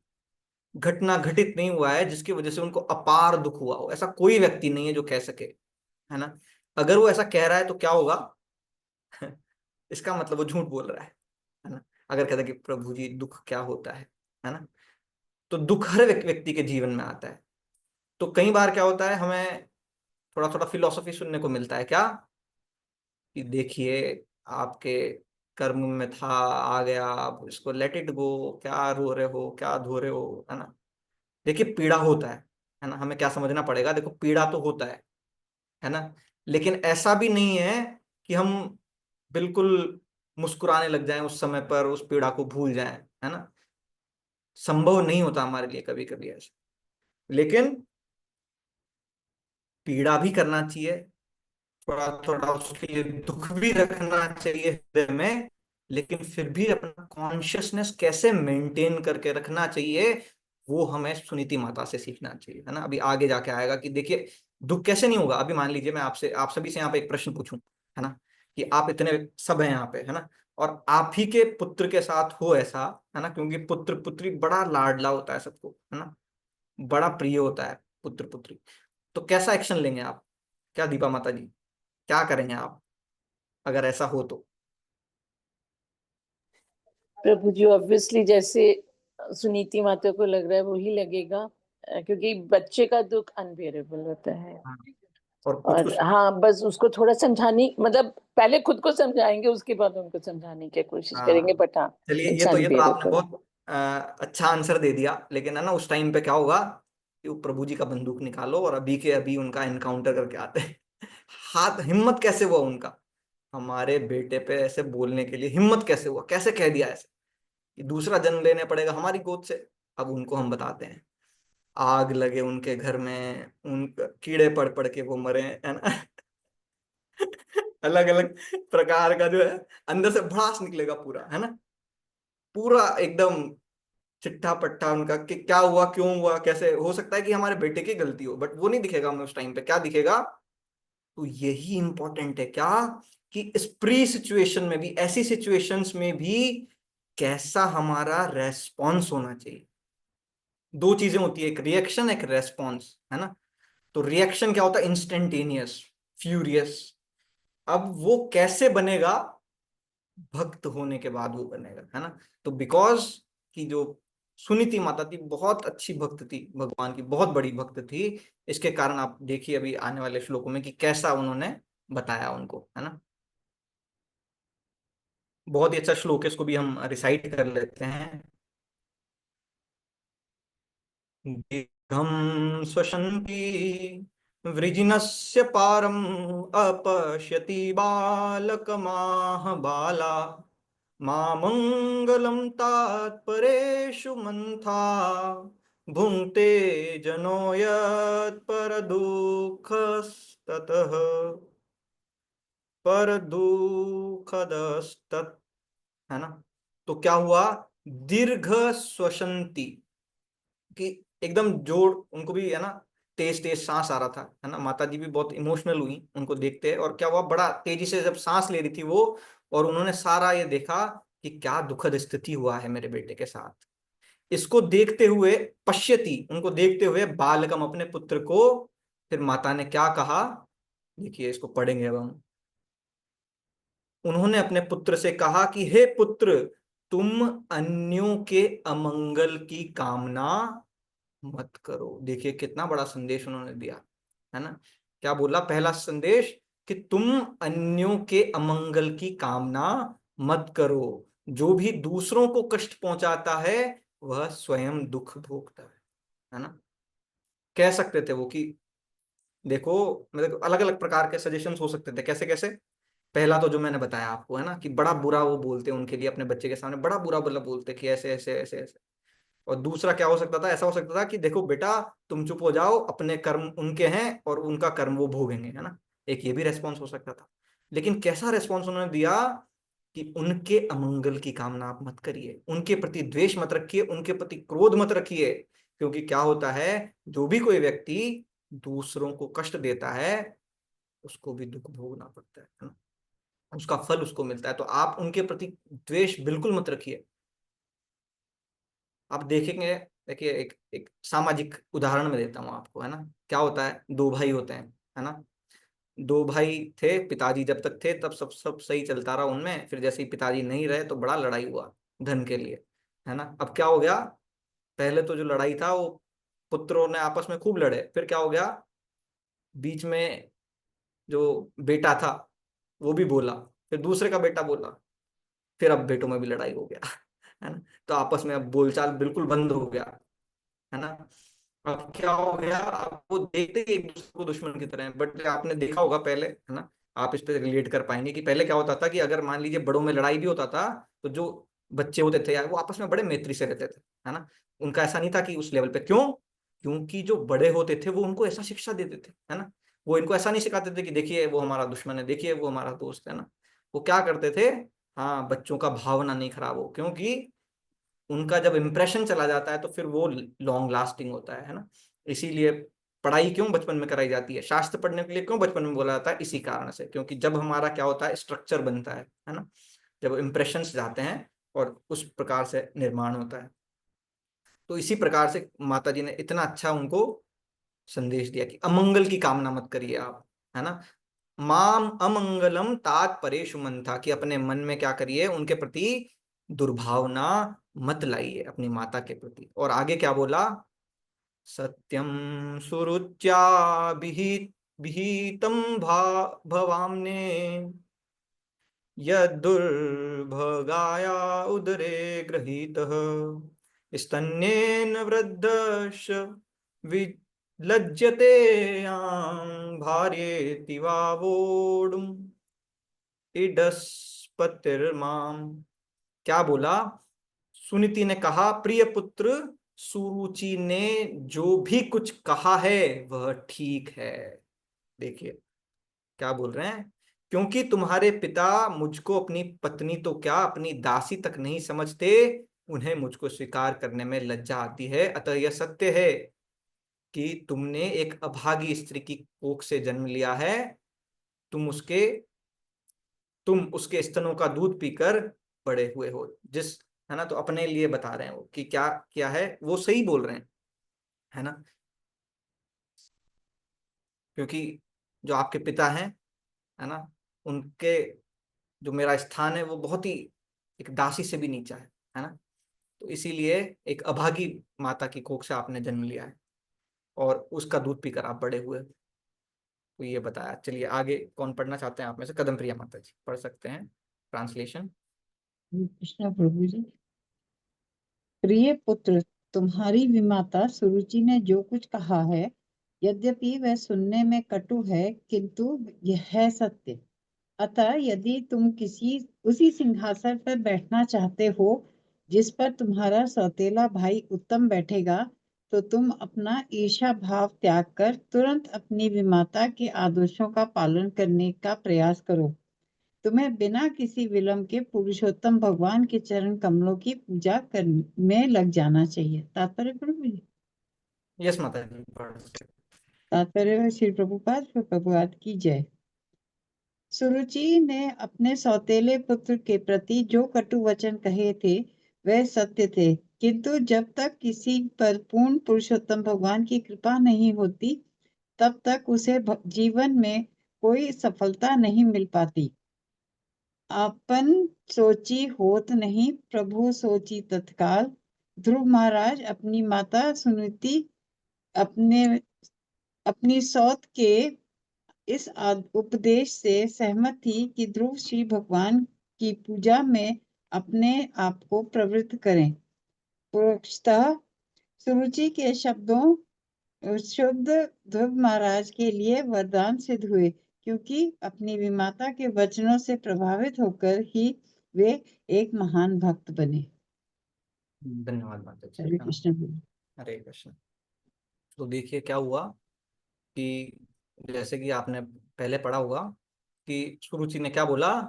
घटना घटित नहीं हुआ है जिसकी वजह से उनको अपार दुख हुआ हो। ऐसा कोई व्यक्ति नहीं है जो कह सके, है ना। अगर वो ऐसा कह रहा है तो क्या होगा इसका मतलब वो झूठ बोल रहा है ना। अगर कहता है कि प्रभु जी दुख क्या होता है ना, तो दुख हर व्यक्ति के जीवन में आता है। तो कई बार क्या होता है, हमें थोड़ा थोड़ा फिलोसफी सुनने को मिलता है क्या, कि देखिए आपके कर्म में था, आ गया, अब इसको लेट इट गो। क्या रो रहे हो, क्या धो रहे हो, है ना। देखिए पीड़ा होता है ना, हमें क्या समझना पड़ेगा, देखो पीड़ा तो होता है ना, लेकिन ऐसा भी नहीं है कि हम बिल्कुल मुस्कुराने लग जाएं उस समय पर, उस पीड़ा को भूल जाएं, है ना। संभव नहीं होता हमारे लिए कभी कभी ऐसा, लेकिन पीड़ा भी करना चाहिए, थोड़ा थोड़ा उसके लिए दुख भी रखना चाहिए हृदय में, लेकिन फिर भी अपना कॉन्शियसनेस कैसे मेंटेन करके रखना चाहिए, वो हमें सुनीति माता से सीखना चाहिए, है ना। अभी आगे जाके आएगा कि देखिए दुख कैसे नहीं होगा। अभी मान लीजिए मैं आपसे, आप सभी से यहाँ पे एक प्रश्न पूछूं, है ना, कि आप इतने सब हैं यहाँ पे, है ना, और आप ही के पुत्र के साथ हो ऐसा, है ना, क्योंकि पुत्र पुत्री बड़ा लाडला होता है सबको, है ना, बड़ा प्रिय होता है पुत्र पुत्री। तो कैसा एक्शन लेंगे आप, क्या दीपा माता जी, क्या करेंगे आप अगर ऐसा हो तो। प्रभु जी ऑब्वियसली जैसे सुनीति माता को लग रहा है वही लगेगा, क्योंकि बच्चे का दुख अनबेरेबल होता है। हाँ। और कुछ और कुछ, हाँ, बस उसको थोड़ा समझाने, मतलब पहले खुद को समझाएंगे, उसके बाद उनको समझाने की कोशिश करेंगे, हाँ बट हाँ, चलिए, इट्स ये तो आपने अनबेरेबल। बहुत अच्छा आंसर दे दिया, लेकिन है ना उस टाइम पे क्या होगा कि वो प्रभु जी का बंदूक निकालो और अभी के अभी उनका इनकाउंटर करके आते हैं। हाथ, हिम्मत कैसे हुआ उनका हमारे बेटे पे ऐसे बोलने के लिए, हिम्मत कैसे हुआ, कैसे कह दिया ऐसे कि दूसरा जन्म लेने पड़ेगा हमारी गोद से। अब उनको हम बताते हैं, आग लगे उनके घर में, उन कीड़े पड़ पड़ के वो मरे, है ना। अलग अलग प्रकार का जो है, अंदर से भड़ास निकलेगा पूरा, है ना, पूरा एकदम चिट्ठा पट्टा उनका कि क्या हुआ, क्यों हुआ, कैसे हो सकता है कि हमारे बेटे की गलती हो, बट वो नहीं दिखेगा हमें उस टाइम पे, क्या दिखेगा। तो यही इंपॉर्टेंट है क्या, कि इस प्री सिचुएशन में भी, ऐसी सिचुएशंस में भी कैसा हमारा रेस्पॉन्स होना चाहिए। दो चीजें होती है, एक रिएक्शन, एक रेस्पॉन्स, है ना। तो रिएक्शन क्या होता है, इंस्टेंटेनियस, फ्यूरियस। अब वो कैसे बनेगा, भक्त होने के बाद वो बनेगा, है ना। तो बिकॉज की जो सुनीति माता थी बहुत अच्छी भक्त थी, भगवान की बहुत बड़ी भक्त थी, इसके कारण आप देखिए अभी आने वाले श्लोकों में कि कैसा उन्होंने बताया उनको, है ना। बहुत ही अच्छा श्लोक है, इसको भी हम रिसाइट कर लेते हैं। दीर्घं स्वशन्ति वृजिनस्य पारम् अपश्यति बालकमाह बाला मामङ्गलं तात्परेषु मन्था भुङ्क्ते जनो यत्परदुःखस्ततः परदुःखदस्तत्, है ना। तो क्या हुआ, दीर्घ श्वसन्ति, कि एकदम जोर उनको भी, है ना, तेज तेज सांस आ रहा था, है ना। माता जी भी बहुत इमोशनल हुई उनको देखते, और क्या हुआ, बड़ा तेजी से जब सांस ले रही थी वो, और उन्होंने सारा ये देखा कि क्या दुखद स्थिति हुआ है मेरे बेटे के साथ। इसको देखते हुए, पश्यति, उनको देखते हुए, बालकम, अपने पुत्र को, फिर माता ने क्या कहा, देखिए इसको पढ़ेंगे अब हम। उन्होंने अपने पुत्र से कहा कि हे पुत्र, तुम अन्यों के अमंगल की कामना मत करो। देखिए कितना बड़ा संदेश उन्होंने दिया, है ना। क्या बोला पहला संदेश, कि तुम अन्यों के अमंगल की कामना मत करो। जो भी दूसरों को कष्ट पहुंचाता है वह स्वयं दुख भोगता है ना। कह सकते थे वो कि देखो, मतलब अलग अलग प्रकार के सजेशंस हो सकते थे, कैसे कैसे। पहला तो जो मैंने बताया आपको, है ना, कि बड़ा बुरा वो बोलते उनके लिए, अपने बच्चे के सामने बड़ा बुरा बुरा बोलते कि ऐसे ऐसे ऐसे ऐसे। और दूसरा क्या हो सकता था, ऐसा हो सकता था कि देखो बेटा, तुम चुप हो जाओ, अपने कर्म उनके हैं और उनका कर्म वो भोगेंगे, है ना। एक ये भी रेस्पॉन्स हो सकता था। लेकिन कैसा रेस्पॉन्स उन्होंने दिया, कि उनके अमंगल की कामना आप मत करिए, उनके प्रति द्वेष मत रखिए, उनके प्रति क्रोध मत रखिए। क्योंकि क्या होता है, जो भी कोई व्यक्ति दूसरों को कष्ट देता है उसको भी दुख भोगना पड़ता है ना, उसका फल उसको मिलता है। तो आप उनके प्रति द्वेष बिल्कुल मत रखिए। आप देखेंगे, देखिए एक एक सामाजिक उदाहरण में देता हूँ आपको, है ना। क्या होता है, दो भाई होते हैं, है ना। दो भाई थे, पिताजी जब तक थे तब सब सब सही चलता रहा उनमें, फिर जैसे ही पिताजी नहीं रहे तो बड़ा लड़ाई हुआ धन के लिए, है ना। अब क्या हो गया, पहले तो जो लड़ाई था वो पुत्रों ने आपस में खूब लड़े, फिर क्या हो गया, बीच में जो बेटा था वो भी बोला, फिर दूसरे का बेटा बोला, फिर अब बेटों में भी लड़ाई हो गया, है ना। तो आपस में अब बोलचाल बिल्कुल बंद हो गया, है ना। अब क्या हो गया, अब वो देखते ही एक दूसरे को दुश्मन की तरह है। बट आपने देखा होगा पहले, है ना, आप इस पे रिलेट कर पाएंगे कि पहले क्या होता था कि अगर मान लीजिए बड़ों में लड़ाई भी होता था, तो जो बच्चे होते थे यार वो आपस में बड़े मैत्री से रहते थे, है ना। उनका ऐसा नहीं था कि उस लेवल पे, क्यों, क्योंकि जो बड़े होते थे वो उनको ऐसा शिक्षा देते थे, है ना। वो इनको ऐसा नहीं सिखाते थे कि देखिए वो हमारा दुश्मन है, देखिए वो हमारा दोस्त है ना। वो क्या करते थे, हाँ, बच्चों का भावना नहीं खराब हो, क्योंकि उनका जब इम्प्रेशन चला जाता है तो फिर वो लॉन्ग लास्टिंग होता है ना। इसीलिए पढ़ाई क्यों बचपन में कराई जाती है, शास्त्र पढ़ने के लिए क्यों बचपन में बोला जाता है, इसी कारण से, क्योंकि जब हमारा क्या होता है, स्ट्रक्चर बनता है ना, जब इम्प्रेशंस जाते हैं और उस प्रकार से निर्माण होता है। तो इसी प्रकार से माता जी ने इतना अच्छा उनको संदेश दिया कि अमंगल की कामना मत करिए आप, है ना। माम अमंगलम तात परेषु मन था, कि अपने मन में क्या करिए, उनके प्रति दुर्भावना मत लाइए अपनी माता के प्रति। और आगे क्या बोला, सत्यम सुरुच्या विहितम भवाम्ने यदुर्भगाया उदरे गृहीतः स्तन्येन वृद्धश्च विलज्जते यां भार्येति वा वोढुम् इडस्पतिर्माम। क्या बोला, सुनीति ने कहा, प्रिय पुत्र सुरुचि ने जो भी कुछ कहा है वह ठीक है। देखिए क्या बोल रहे हैं, क्योंकि तुम्हारे पिता मुझको अपनी पत्नी तो क्या, अपनी दासी तक नहीं समझते, उन्हें मुझको स्वीकार करने में लज्जा आती है। अतः यह सत्य है कि तुमने एक अभागी स्त्री की कोख से जन्म लिया है, तुम उसके तुम उसके स्तनों का दूध पीकर बड़े हुए हो। जिस, है ना, तो अपने लिए बता रहे हैं वो कि क्या क्या है, वो सही बोल रहे हैं, है ना। क्योंकि जो आपके पिता हैं, है ना, उनके, जो मेरा स्थान है वो बहुत ही एक दासी से भी नीचा है ना। तो इसीलिए एक अभागी माता की कोख से आपने जन्म लिया है और उसका दूध पीकर आप बड़े हुए। तो ये बताया। चलिए आगे कौन पढ़ना चाहते हैं आप में से, कदम प्रिया माता जी पढ़ सकते हैं ट्रांसलेशन। कृष्णा प्रभु जी। प्रिय पुत्र, तुम्हारी विमाता सुरुचि ने जो कुछ कहा है, यद्यपि वह सुनने में कटु है, किंतु यह है सत्य। अतः यदि तुम किसी उसी सिंहासन पर बैठना चाहते हो जिस पर तुम्हारा सौतेला भाई उत्तम बैठेगा, तो तुम अपना ईर्ष्या भाव त्याग कर तुरंत अपनी विमाता के आदेशों का पालन करने का प्रयास करो। तुम्हें बिना किसी विलंब के पुरुषोत्तम भगवान के चरण कमलों की पूजा करने में लग जाना चाहिए। तात्पर्य प्रभु जी। यस माता जी पढ़ सकते तात्पर्य श्री प्रभुपाद की जय। सुरुचि ने अपने सौतेले पुत्र के प्रति जो कटु वचन कहे थे वह सत्य थे, किंतु जब तक किसी पर पूर्ण पुरुषोत्तम भगवान की कृपा नहीं होती तब तक उसे जीवन में कोई सफलता नहीं मिल पाती। आपन सोची होत नहीं, प्रभु सोची तत्काल। ध्रुव महाराज अपनी माता सुनीति अपने अपनी सौत के इस उपदेश से सहमत थी कि ध्रुव श्री भगवान की पूजा में अपने आप को प्रवृत्त करें। पूर्वतः सुरुचि के शब्दों शुद्ध ध्रुव महाराज के लिए वरदान सिद्ध हुए, क्योंकि अपनी विमाता के वचनों से प्रभावित होकर ही वे एक महान भक्त बने। हैं। धन्यवाद माता जी, हरे है ना। कृष्ण। हरे कृष्ण। तो देखिए क्या हुआ कि जैसे कि आपने पहले पढ़ा होगा कि सुरुचि ने क्या बोला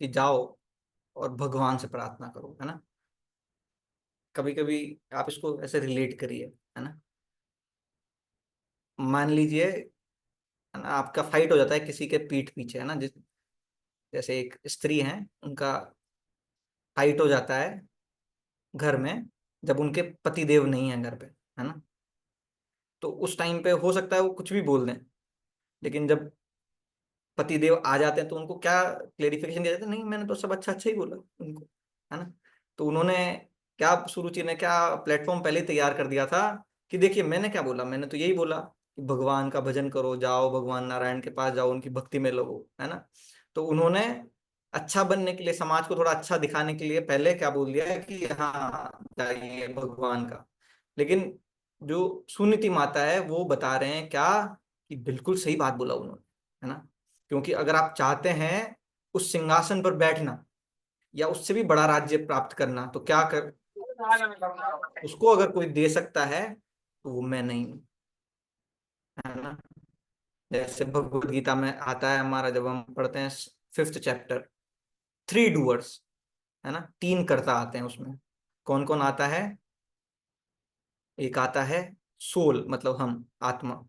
कि जाओ और भगवान से प्रार्थना करो, है ना। कभी कभी आप इसको ऐसे रिलेट करिए, है ना। मान लीजिए, है ना, आपका फाइट हो जाता है किसी के पीठ पीछे, है ना। जैसे एक स्त्री है, उनका फाइट हो जाता है घर में, जब उनके पति देव नहीं है घर पे, है ना। तो उस टाइम पे हो सकता है वो कुछ भी बोल दें, लेकिन जब पति देव आ जाते हैं तो उनको क्या क्लेरिफिकेशन दिया जाता है, नहीं मैंने तो सब अच्छा अच्छा ही बोला उनको, है ना। तो उन्होंने क्या, सुरुचि ने क्या प्लेटफॉर्म पहले ही तैयार कर दिया था कि देखिए मैंने क्या बोला, मैंने तो यही बोला कि भगवान का भजन करो, जाओ भगवान नारायण के पास जाओ, उनकी भक्ति में लगो, है ना। तो उन्होंने अच्छा बनने के लिए, समाज को थोड़ा अच्छा दिखाने के लिए पहले क्या बोल दिया है कि हाँ चाहिए भगवान का। लेकिन जो सुनीति माता है वो बता रहे हैं क्या, कि बिल्कुल सही बात बोला उन्होंने, है ना। क्योंकि अगर आप चाहते हैं उस सिंहासन पर बैठना या उससे भी बड़ा राज्य प्राप्त करना, तो क्या कर, उसको अगर कोई दे सकता है तो वो मैं नहीं हूं, है ना। जैसे भगवत गीता में आता है हमारा, जब हम पढ़ते हैं 5th चैप्टर, 3 डूअर्स, है ना, 3 कर्ता आते हैं उसमें। कौन कौन आता है? एक आता है सोल, मतलब हम, आत्मा।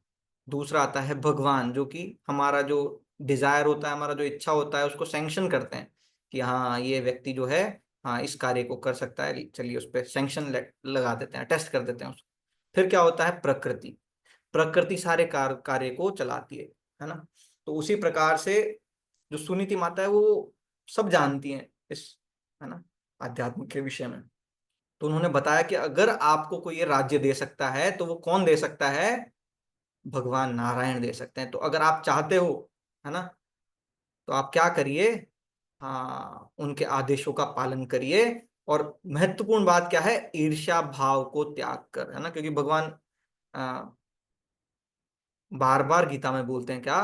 दूसरा आता है भगवान, जो कि हमारा जो डिजायर होता है, हमारा जो इच्छा होता है, उसको सैंक्शन करते हैं कि हाँ ये व्यक्ति जो है, हाँ इस कार्य को कर सकता है, चलिए उस पर सैंक्शन लगा देते हैं, टेस्ट कर देते हैं उसको। फिर क्या होता है? प्रकृति। प्रकृति सारे कार्य को चलाती है ना। तो उसी प्रकार से जो सुनीति माता है वो सब जानती हैं इस, है ना, आध्यात्म के विषय में। तो उन्होंने बताया कि अगर आपको कोई ये राज्य दे सकता है तो वो कौन दे सकता है? भगवान नारायण दे सकते हैं। तो अगर आप चाहते हो, है ना, तो आप क्या करिए, हाँ उनके आदेशों का पालन करिए। और महत्वपूर्ण बात क्या है? ईर्ष्या भाव को त्याग कर, है ना, क्योंकि भगवान बार बार गीता में बोलते हैं क्या,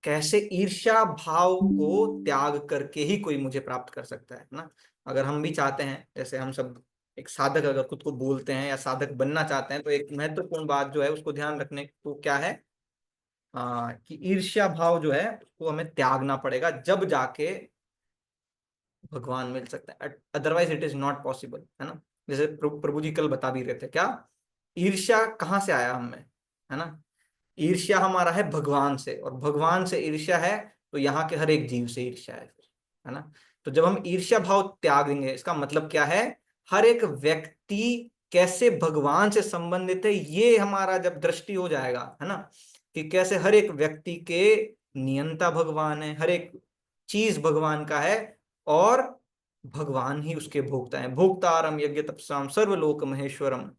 कैसे ईर्ष्या भाव को त्याग करके ही कोई मुझे प्राप्त कर सकता है ना। अगर हम भी चाहते हैं, जैसे हम सब एक साधक अगर खुद को बोलते हैं या साधक बनना चाहते हैं, तो एक महत्वपूर्ण बात जो है उसको ध्यान रखने को क्या है, कि ईर्ष्या भाव जो है उसको हमें त्यागना पड़ेगा, जब जाके भगवान मिल सकता है। Otherwise it is not possible, है ना। जैसे प्रभु जी कल बता भी रहे थे क्या, ईर्ष्या कहाँ से आया हमें, है ना। ईर्ष्या हमारा है भगवान से, और भगवान से ईर्ष्या है तो यहाँ के हर एक जीव से ईर्ष्या है फिर, है ना। तो जब हम ईर्ष्या भाव त्याग देंगे, इसका मतलब क्या है, हर एक व्यक्ति कैसे भगवान से संबंधित है, ये हमारा जब दृष्टि हो जाएगा, है ना, कि कैसे हर एक व्यक्ति के नियंता भगवान है, हर एक चीज भगवान का है, और भगवान ही उसके भोक्ता है। भोक्तारम यज्ञ तपसाम सर्वलोक महेश्वरम।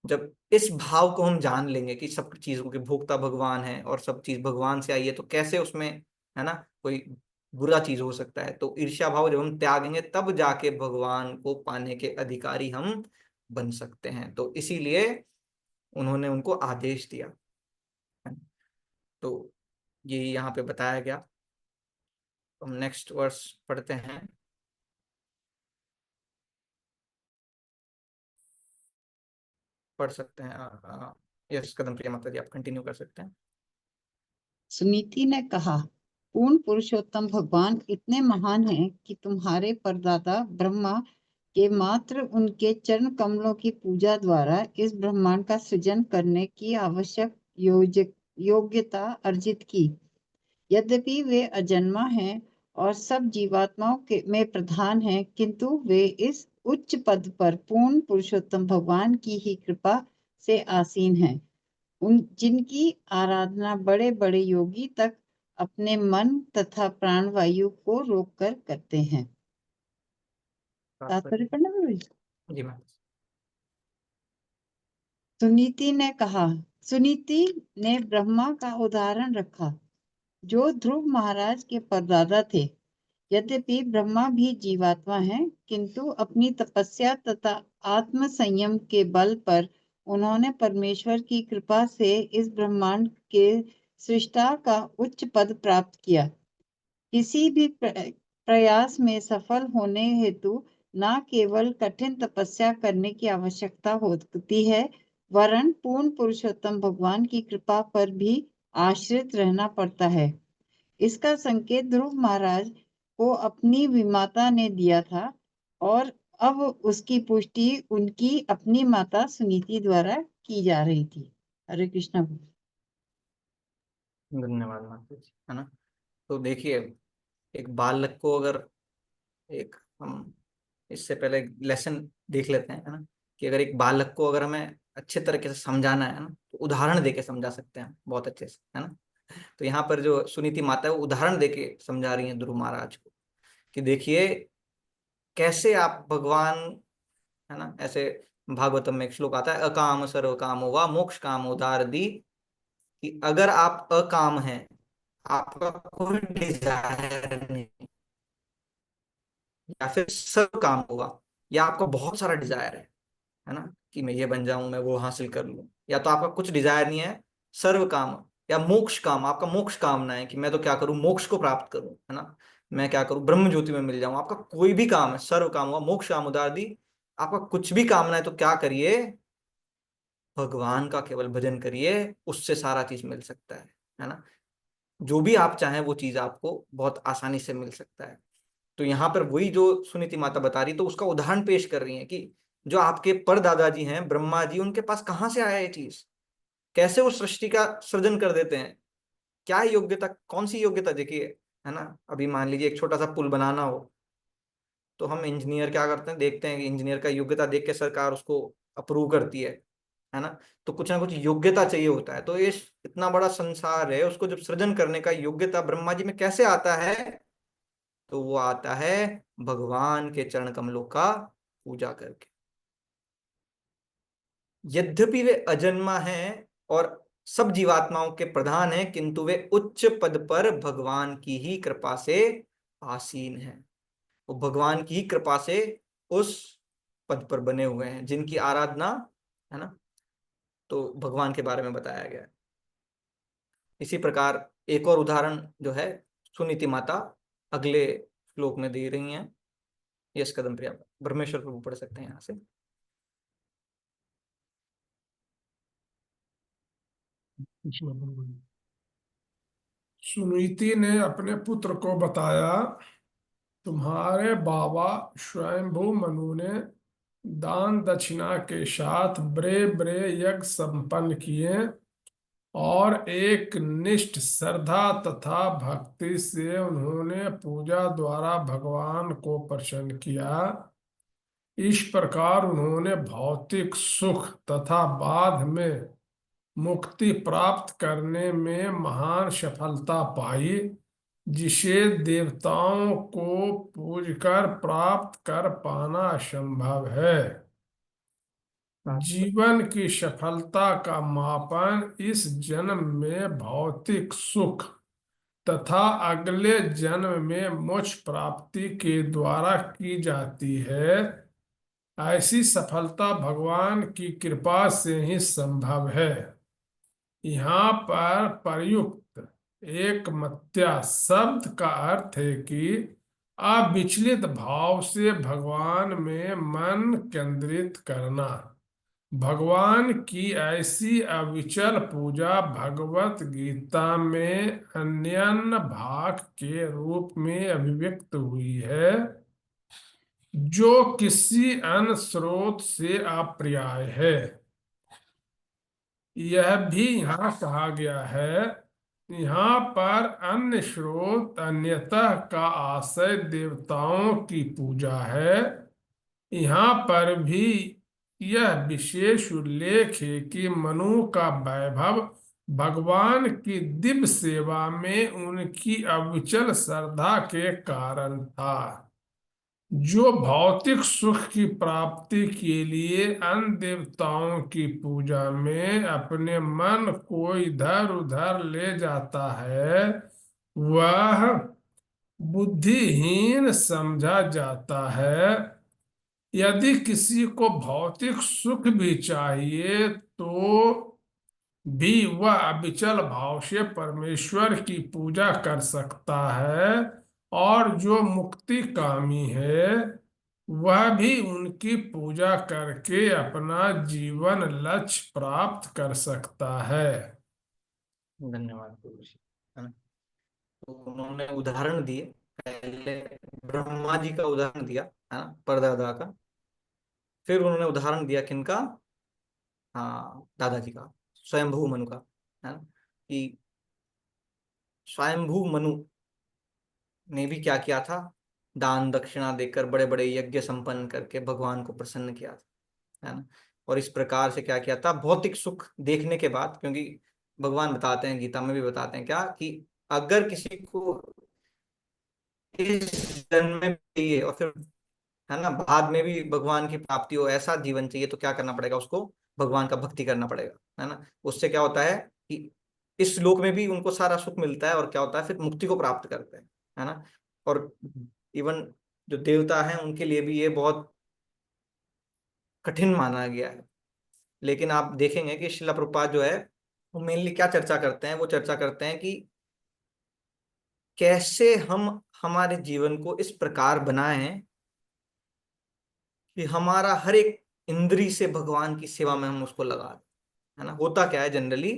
जब इस भाव को हम जान लेंगे कि सब चीजों के भोक्ता भगवान है और सब चीज भगवान से आई है, तो कैसे उसमें, है ना, कोई बुरा चीज हो सकता है। तो ईर्ष्या भाव जब हम त्यागेंगे तब जाके भगवान को पाने के अधिकारी हम बन सकते हैं। तो इसीलिए उन्होंने उनको आदेश दिया। तो ये यहाँ पे बताया गया। हम नेक्स्ट वर्स पढ़ते हैं। पढ़ सकते हैं। यस कदम प्रिया माता जी, आप कंटिन्यू कर सकते हैं। सुनीति ने कहा, पूर्ण पुरुषोत्तम भगवान इतने महान हैं कि तुम्हारे परदादा ब्रह्मा के मात्र उनके चरण कमलों की पूजा द्वारा इस ब्रह्मांड का सृजन करने की आवश्यक योग्यता अर्जित की। यद्यपि वे अजन्मा हैं और सब जीवात्माओं के में प्रधान हैं, किंतु वे इस उच्च पद पर पूर्ण पुरुषोत्तम भगवान की ही कृपा से आसीन हैं। उन जिनकी आराधना बड़े बड़े योगी तक अपने मन तथा प्राणवायु को रोककर करते हैं। तात्पर्य पढ़ना भी। जी मैम। सुनीति ने ब्रह्मा का उदाहरण रखा, जो ध्रुव महाराज के परदादा थे। यद्यपि ब्रह्मा भी जीवात्मा हैं, किंतु अपनी तपस्या तथा आत्म संयम के बल पर उन्होंने परमेश्वर की कृपा से इस ब्रह्मांड के सृष्टा का उच्च पद प्राप्त किया। किसी भी प्रयास में सफल होने हेतु न केवल कठिन तपस्या करने की आवश्यकता होती है, वरन पूर्ण पुरुषोत्तम भगवान की कृपा पर भी आश्रित रहना पड़ता है। इसका संकेत ध्रुव महाराज को अपनी विमाता ने दिया था, और अब उसकी पुष्टि उनकी अपनी माता सुनीति द्वारा की जा रही थी। हरे कृष्णा। धन्यवाद माता जी, है ना। तो देखिए, एक बालक को अगर, एक हम इससे पहले लेसन देख लेते हैं, है ना, कि अगर एक बालक को अगर हमें अच्छे तरीके से समझाना है ना, तो उदाहरण देके समझा सकते हैं बहुत अच्छे से, है ना। तो यहाँ पर जो सुनीति माता है वो उदाहरण देके समझा रही है ध्रुव महाराज को, कि देखिए कैसे आप भगवान, है ना, ऐसे भागवतम में एक श्लोक आता है, अकाम सर्व कामो वा मोक्ष कामो दारदी, कि अगर आप अकाम हैं, आपका कोई डिजायर नहीं, या फिर सब काम होगा, या आपका बहुत सारा डिजायर है ना, कि मैं ये बन जाऊं, मैं वो हासिल कर लूं, या तो आपका कुछ डिजायर नहीं है, सर्व काम, या मोक्ष काम, आपका मोक्ष कामना है कि मैं तो क्या करूं, मोक्ष को प्राप्त करूं, है ना, मैं क्या करूं, ब्रह्म ज्योति में मिल जाऊं, आपका कोई भी काम है, सर्व काम हुआ, मोक्ष काम उदार दी, आपका कुछ भी कामना है, तो क्या करिए, भगवान का केवल भजन करिए, उससे सारा चीज मिल सकता है ना, जो भी आप चाहें वो चीज आपको बहुत आसानी से मिल सकता है। तो यहाँ पर वही जो सुनीति माता बता रही, तो उसका उदाहरण पेश कर रही है कि जो आपके परदादाजी हैं ब्रह्मा जी, उनके पास कहाँ से आया ये चीज, कैसे वो सृष्टि का सृजन कर देते हैं, क्या योग्यता, कौन सी योग्यता देखिए, है ना। अभी मान लीजिए एक छोटा सा पुल बनाना हो, तो हम इंजीनियर क्या करते हैं, देखते हैं कि इंजीनियर का योग्यता देख के सरकार उसको अप्रूव करती है ना। तो कुछ ना कुछ योग्यता चाहिए होता है, तो ये इतना बड़ा संसार है, उसको जब सृजन करने का योग्यता ब्रह्मा जी में कैसे आता है, तो वो आता है भगवान के चरण कमलों का पूजा करके। यद्यपि वे अजन्मा हैं और सब जीवात्माओं के प्रधान हैं, किंतु वे उच्च पद पर भगवान की ही कृपा से आसीन हैं। वो भगवान की ही कृपा से उस पद पर बने हुए हैं जिनकी आराधना, है ना, तो भगवान के बारे में बताया गया है। इसी प्रकार एक और उदाहरण जो है सुनीति माता अगले श्लोक में दे रही हैं। यश कदम प्रिया ब्रह्मेश्वर प्रभु पढ़ सकते हैं यहाँ से। सुनीति ने अपने पुत्र को बताया, तुम्हारे बाबा स्वयंभू मनु ने दान दक्षिणा के साथ बड़े बड़े यज्ञ संपन्न किए और एक निष्ठ श्रद्धा तथा भक्ति से उन्होंने पूजा द्वारा भगवान को प्रसन्न किया। इस प्रकार उन्होंने भौतिक सुख तथा बाद में मुक्ति प्राप्त करने में महान सफलता पाई, जिसे देवताओं को पूजकर प्राप्त कर पाना असंभव है। जीवन की सफलता का मापन इस जन्म में भौतिक सुख तथा अगले जन्म में मोक्ष प्राप्ति के द्वारा की जाती है। ऐसी सफलता भगवान की कृपा से ही संभव है। यहाँ पर प्रयुक्त एक मत्या शब्द का अर्थ है कि अविचलित भाव से भगवान में मन केंद्रित करना। भगवान की ऐसी अविचल पूजा भगवत गीता में अन्य भाग के रूप में अभिव्यक्त हुई है, जो किसी अन्य स्रोत से अपर्याय है। यह भी यहाँ कहा गया है, यहाँ पर अन्य स्रोत अन्यतः का आशय देवताओं की पूजा है। यहाँ पर भी यह विशेष उल्लेख है कि मनु का वैभव भगवान की दिव्य सेवा में उनकी अविचल श्रद्धा के कारण था, जो भौतिक सुख की प्राप्ति के लिए अन्य देवताओं की पूजा में अपने मन को इधर उधर ले जाता है, वह बुद्धिहीन समझा जाता है। यदि किसी को भौतिक सुख भी चाहिए तो भी वह अविचल भाव से परमेश्वर की पूजा कर सकता है, और जो मुक्ति कामी है वह भी उनकी पूजा करके अपना जीवन लक्ष्य प्राप्त कर सकता है। धन्यवाद गुरु जी, है ना। तो उन्होंने उदाहरण दिए, पहले ब्रह्मा जी का उदाहरण दिया, है ना, परदादा का। फिर उन्होंने उदाहरण दिया किनका, हाँ दादाजी का, स्वयंभू मनु का, है ना, कि स्वयंभू मनु ने भी क्या किया था, दान दक्षिणा देकर बड़े बड़े यज्ञ संपन्न करके भगवान को प्रसन्न किया था, है ना। और इस प्रकार से क्या किया था, भौतिक सुख देखने के बाद, क्योंकि भगवान बताते हैं, गीता में भी बताते हैं क्या, कि अगर किसी को इस जन्म में चाहिए और फिर, है ना, बाद में भी भगवान की प्राप्ति हो, ऐसा जीवन चाहिए, तो क्या करना पड़ेगा उसको, भगवान का भक्ति करना पड़ेगा, है ना। उससे क्या होता है कि इस लोक में भी उनको सारा सुख मिलता है, और क्या होता है फिर मुक्ति को प्राप्त करते हैं, है ना। और इवन जो देवता हैं उनके लिए भी ये बहुत कठिन माना गया है। लेकिन आप देखेंगे कि श्रील प्रभुपाद जो है वो मेनली क्या चर्चा करते हैं, वो चर्चा करते हैं कि कैसे हम हमारे जीवन को इस प्रकार बनाएं कि हमारा हर एक इंद्री से भगवान की सेवा में हम उसको लगा दें, है ना। होता क्या है जनरली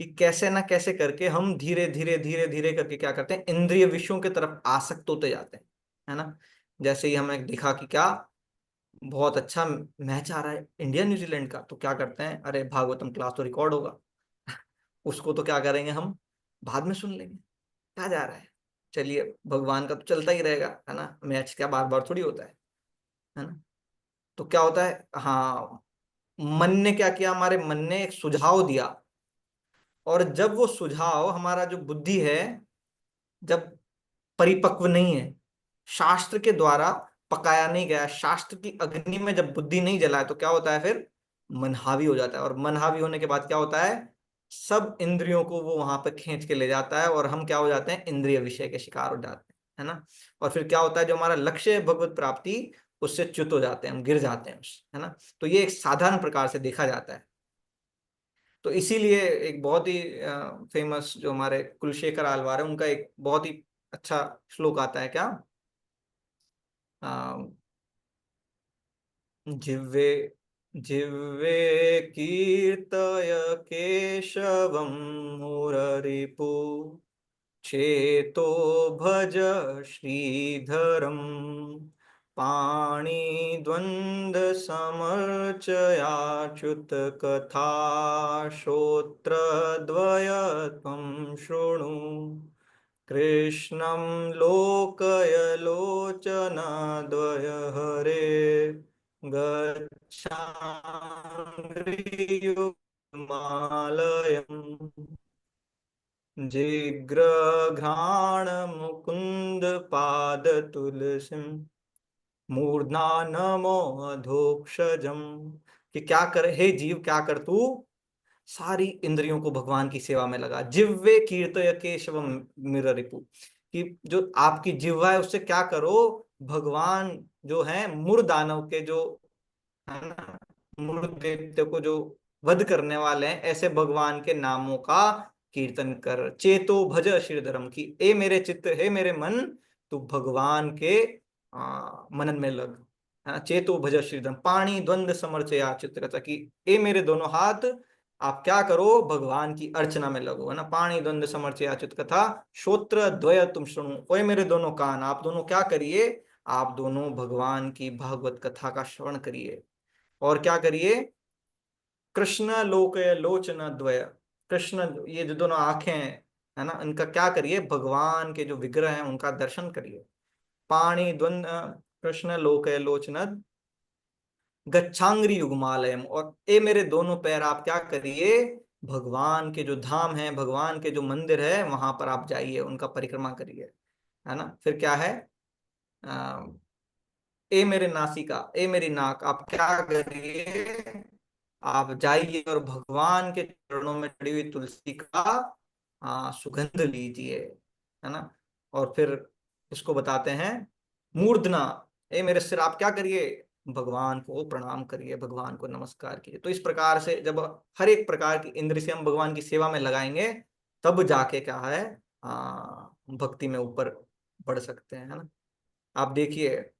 कि कैसे ना कैसे करके हम धीरे धीरे धीरे धीरे करके क्या करते हैं, इंद्रिय विषयों की तरफ आसक्त होते जाते हैं, है ना। जैसे ही हमें दिखा कि क्या बहुत अच्छा मैच आ रहा है इंडिया न्यूजीलैंड का, तो क्या करते हैं, अरे भागवतम क्लास तो रिकॉर्ड होगा, उसको तो क्या करेंगे हम, बाद में सुन लेंगे, क्या जा रहा है, चलिए भगवान का तो चलता ही रहेगा, है ना, मैच क्या बार बार थोड़ी होता है ना। तो क्या होता है, हाँ, मन ने क्या किया, हमारे मन ने एक सुझाव दिया, और जब वो सुझाव हमारा जो बुद्धि है जब परिपक्व नहीं है, शास्त्र के द्वारा पकाया नहीं गया, शास्त्र की अग्नि में जब बुद्धि नहीं जलाए, तो क्या होता है फिर, मन हावी हो जाता है, और मन हावी होने के बाद क्या होता है, सब इंद्रियों को वो वहां पे खींच के ले जाता है, और हम क्या हो जाते हैं, इंद्रिय विषय के शिकार हो जाते हैं, है ना। और फिर क्या होता है, जो हमारा लक्ष्य है भगवत प्राप्ति, उससे च्युत हो जाते हैं, हम गिर जाते हैं है ना। तो ये एक साधारण प्रकार से देखा जाता है। तो इसीलिए एक बहुत ही फेमस जो हमारे कुलशेखर आलवार है, उनका एक बहुत ही अच्छा श्लोक आता है, क्या, जिह्वे जिह्वे कीर्तय केशवं मुररिपु, चेतो भज श्रीधरम्, पाणिद्वन्द्वसमर्चयाच्युत कथा, श्रोत्रद्वयत्वं शृणु, कृष्णं लोकय लोचनद्वय हरे, गच्छामृयुग्मालयम्, जिग्रघ्राण मुकुंद पाद तुलसीम, मूर्धा नमो अधोक्षजम। कि क्या कर, हे जीव क्या कर तू, सारी इंद्रियों को भगवान की सेवा में लगा, जिह्वे कीर्तय केशवम मिररिपु, कि जो आपकी जिह्वा है उससे क्या करो, भगवान जो है मुर दानव के जो, है ना, मुर दैत्य को जो वध करने वाले हैं, ऐसे भगवान के नामों का कीर्तन कर, चेतो भज श्रीधरम, की ए मेरे चित्त, हे मेरे मन, तू भगवान के मनन में लग, है ना। चेतो भज श्रीधरम, पाणी द्वंद समर्चया चित्रता, की ए मेरे दोनों हाथ, आप क्या करो, भगवान की अर्चना में लगो, है ना। पाणी द्वंद समर्चया चित कथा, श्रोत्र द्वय तुम सुनो, ओए मेरे दोनों कान, आप दोनों क्या करिए, आप दोनों भगवान की भागवत कथा का श्रवण करिए, और क्या करिए, कृष्ण लोकय लोचन द्वय, कृष्ण ये जो दोनों आंखें हैं, है ना, इनका क्या करिए, भगवान के जो विग्रह हैं उनका दर्शन करिए, पाणी द्वंद कृष्ण लोकय लोचन गच्छांग्री युगमालयम, और ए मेरे दोनों पैर आप क्या करिए, भगवान के जो धाम है, भगवान के जो मंदिर है वहां पर आप जाइए, उनका परिक्रमा करिए, है ना। फिर क्या है, आ, ए मेरे नासिका, ए मेरी नाक, आप क्या करिए, आप जाइए और भगवान के चरणों में चढ़ी हुई तुलसी का सुगंध लीजिए, है ना। और फिर इसको बताते हैं मूर्धना, ए मेरे सिर, आप क्या करिए, भगवान को प्रणाम करिए, भगवान को नमस्कार कीजिए। तो इस प्रकार से जब हर एक प्रकार की इंद्र से हम भगवान की सेवा में लगाएंगे, तब जाके क्या है, भक्ति में ऊपर बढ़ सकते हैं, है ना। आप देखिए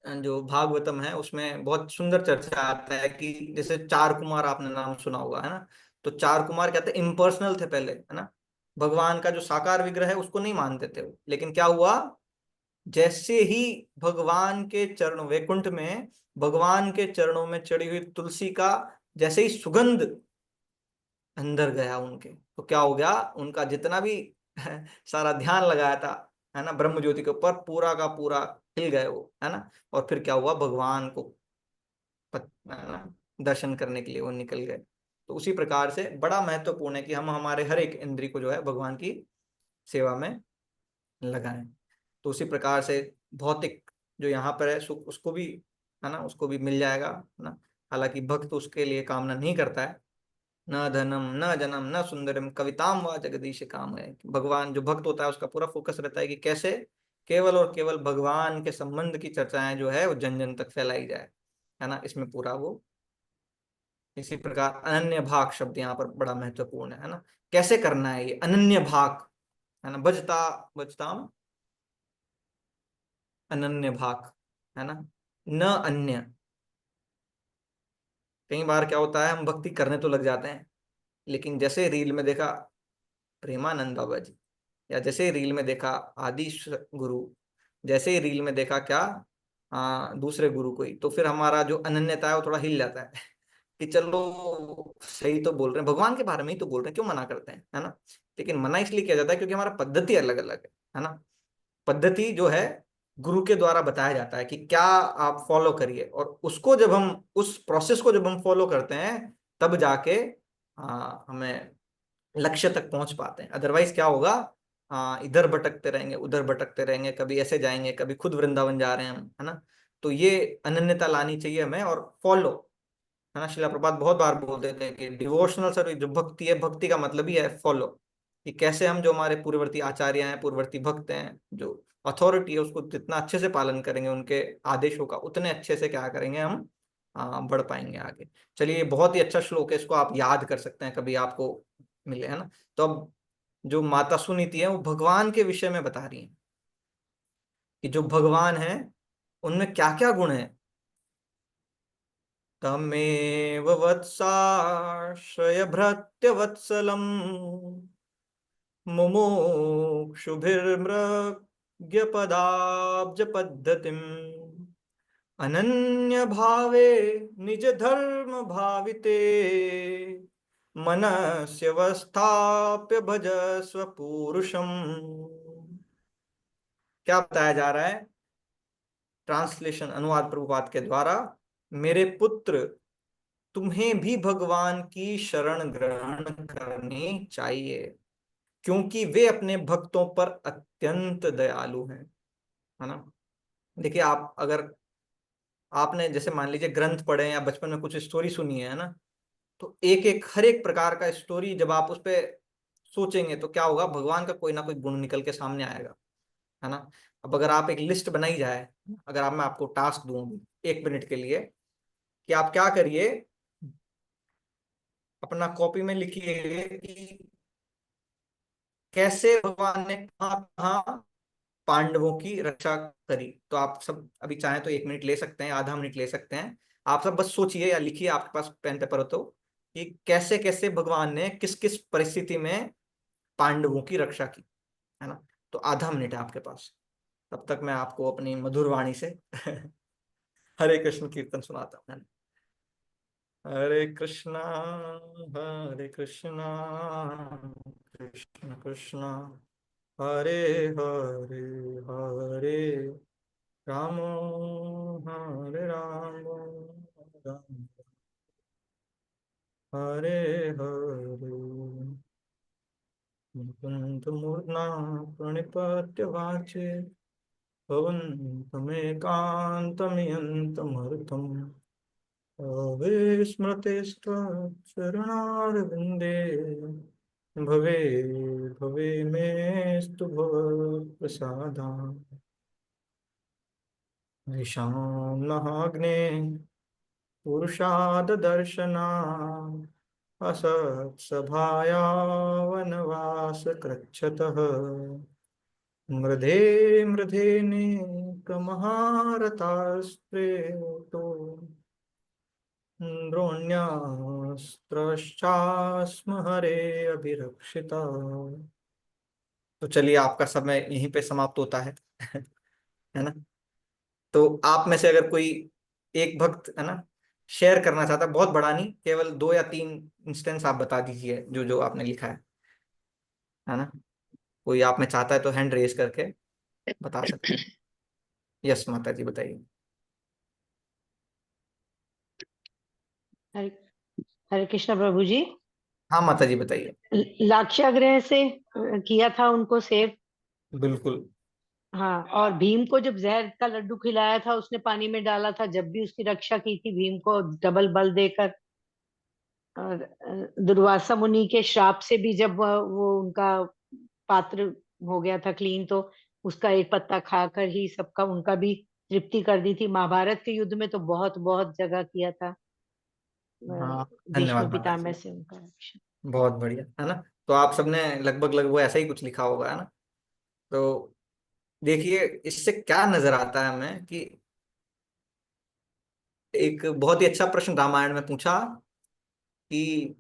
जो भागवतम है उसमें बहुत सुंदर चर्चा आता है कि जैसे चार कुमार, आपने नाम सुना होगा, है ना। तो चार कुमार कहते हैं इम्पर्सनल थे पहले, है ना, भगवान का जो साकार विग्रह है उसको नहीं मानते थे वो। लेकिन क्या हुआ, जैसे ही भगवान के चरण, वैकुंठ में भगवान के चरणों में चढ़ी हुई तुलसी का जैसे ही सुगंध अंदर गया उनके, तो क्या हो गया, उनका जितना भी सारा ध्यान लगाया था, है ना, ब्रह्म ज्योति के ऊपर, पूरा का पूरा हिल गए वो, है ना। और फिर क्या हुआ, भगवान को है ना, दर्शन करने के लिए वो निकल गए। तो उसी प्रकार से बड़ा महत्वपूर्ण है कि हम हमारे हर एक इंद्री को जो है भगवान की सेवा में लगाएं। तो उसी प्रकार से भौतिक जो यहाँ पर है सुख, उसको भी, है ना, उसको भी मिल जाएगा, है ना। हालांकि भक्त उसके लिए कामना नहीं करता है, न धनम न जनम न सुंदरम कविताम वा जगदीश काम है। भगवान जो भक्त होता है उसका पूरा फोकस रहता है कि कैसे केवल और केवल भगवान के संबंध की चर्चाएं जो है वो जन जन तक फैलाई जाए, है ना। इसमें पूरा वो, इसी प्रकार अनन्य भाग शब्द यहाँ पर बड़ा महत्वपूर्ण है ना। कैसे करना है ये अनन्य भाग, है ना। बजता बजताम अनन्य भाग, है ना, न अन्य। कई बार क्या होता है हम भक्ति करने तो लग जाते हैं, लेकिन जैसे रील में देखा प्रेमानंद बाबा जी, या जैसे रील में देखा आदि गुरु, जैसे ही रील में देखा क्या दूसरे गुरु कोई, तो फिर हमारा जो अनन्यता है वो थोड़ा हिल जाता है कि चलो सही तो बोल रहे हैं, भगवान के बारे में ही तो बोल रहे हैं, क्यों मना करते हैं, है ना। लेकिन मना इसलिए किया जाता है क्योंकि हमारा पद्धति अलग अलग है ना। पद्धति जो है गुरु के द्वारा बताया जाता है कि क्या आप फॉलो करिए, और उसको जब हम, उस प्रोसेस को जब हम फॉलो करते हैं तब जाके हमें लक्ष्य तक पहुंच पाते हैं। अदरवाइज क्या होगा, इधर भटकते रहेंगे उधर भटकते रहेंगे, कभी ऐसे जाएंगे कभी खुद वृंदावन जा रहे हैं हम, है ना। तो ये अनन्यता लानी चाहिए हमें, और फॉलो, है ना। शिला प्रपात बहुत बार बोल देते हैं कि डिवोशनल सर्विस जो भक्ति है, भक्ति का मतलब ही है फॉलो, कि कैसे हम जो हमारे पूर्ववर्ती आचार्य हैं, पूर्ववर्ती भक्त हैं, जो अथॉरिटी है उसको जितना अच्छे से पालन करेंगे, उनके आदेशों का उतने अच्छे से क्या करेंगे हम, बढ़ पाएंगे आगे। चलिए, ये बहुत ही अच्छा श्लोक है, इसको आप याद कर सकते हैं कभी आपको मिले, है ना। तो अब जो माता सुनीति है वो भगवान के विषय में बता रही है कि जो भगवान है उनमें क्या क्या गुण है। तमेव वत्साश्रय भृत्य वत्सलम मुमुक्षुभिर्मृग्यपदाब्ज पद्धतिम अनन्य भावे निज धर्म भाविते मनस्य वस्थाप्य भजस्व पूरुषम। क्या बताया जा रहा है, ट्रांसलेशन अनुवाद प्रभुपाद के द्वारा, मेरे पुत्र तुम्हें भी भगवान की शरण ग्रहण करनी चाहिए, क्योंकि वे अपने भक्तों पर अत्यंत दयालु हैं, है ना। देखिए, आप अगर आपने जैसे मान लीजिए ग्रंथ पढ़े या बचपन में कुछ स्टोरी सुनी है ना, तो एक एक हर एक प्रकार का स्टोरी जब आप उस पे सोचेंगे तो क्या होगा, भगवान का कोई ना कोई गुण निकल के सामने आएगा, है ना। अब अगर आप एक लिस्ट बनाई जाए, अगर मैं आपको टास्क दूं अभी 1 मिनट के लिए कि आप क्या करिए, अपना कॉपी में लिखिए कि कैसे भगवान ने कहाँ कहाँ पांडवों की रक्षा करी। तो आप सब अभी चाहें तो 1 मिनट ले सकते हैं, आधा मिनट ले सकते हैं, आप सब बस सोचिए या लिखिए, आपके पास पेन पेपर हो तो, कि कैसे कैसे भगवान ने किस किस परिस्थिति में पांडवों की रक्षा की, है ना। तो आधा मिनट है आपके पास, तब तक मैं आपको अपनी मधुर वाणी से हरे कृष्ण कीर्तन सुनाता हूँ, है ना। हरे कृष्णा हरे कृष्णा कृष्ण कृष्ण हरे हरे, हरे राम हरे राम राम हरे हरे। मुकुंद मूर्धा प्रणिपत्य वाचे भवन्तमेकान्तमियन्तमर्थम् अविस्मृतिस्त्वच्चरणारविन्दे भवे भवे मेस्तु भवत्प्रसादात्। ऐशां नहाग्ने पुरुषाददर्शनात् असत्सभाया वनवासकृच्छतः मृधे मृधेनेकमहारथास्त्रेतो द्रोण्यास्त्रश्चास्म हरे अभिरक्षिता। तो चलिए, आपका समय यहीं पे समाप्त होता है है ना। तो आप में से अगर कोई एक भक्त, है ना, शेयर करना चाहता है, बहुत बड़ा नहीं, केवल 2 या 3 इंस्टेंस आप बता दीजिए जो जो आपने लिखा है ना। कोई आप में चाहता है तो हैंड रेज करके बता सकते हैं। यस माता जी बताइए। हरे हरे कृष्ण प्रभु जी। हाँ माता जी बताइए। लाक्षागृह से किया था उनको सेव। बिल्कुल। हाँ, और भीम को जब जहर का लड्डू खिलाया था उसने पानी में डाला था, जब भी उसकी रक्षा की थी भीम को डबल बल देकर। और दुर्वासा मुनि के श्राप से भी जब वो उनका पात्र हो गया था क्लीन, तो उसका एक पत्ता खाकर ही सबका उनका भी तृप्ति कर दी थी। महाभारत के युद्ध में तो बहुत बहुत जगह किया था हाँ, धन्यवाद भीष्म माता पितामह जी। से उनका रक्षण। बहुत बढ़िया है ना। तो आप सबने लगभग लगभग ऐसा ही कुछ लिखा होगा, है ना। तो देखिए इससे क्या नजर आता है हमें कि एक बहुत ही अच्छा प्रश्न रामायण में पूछा कि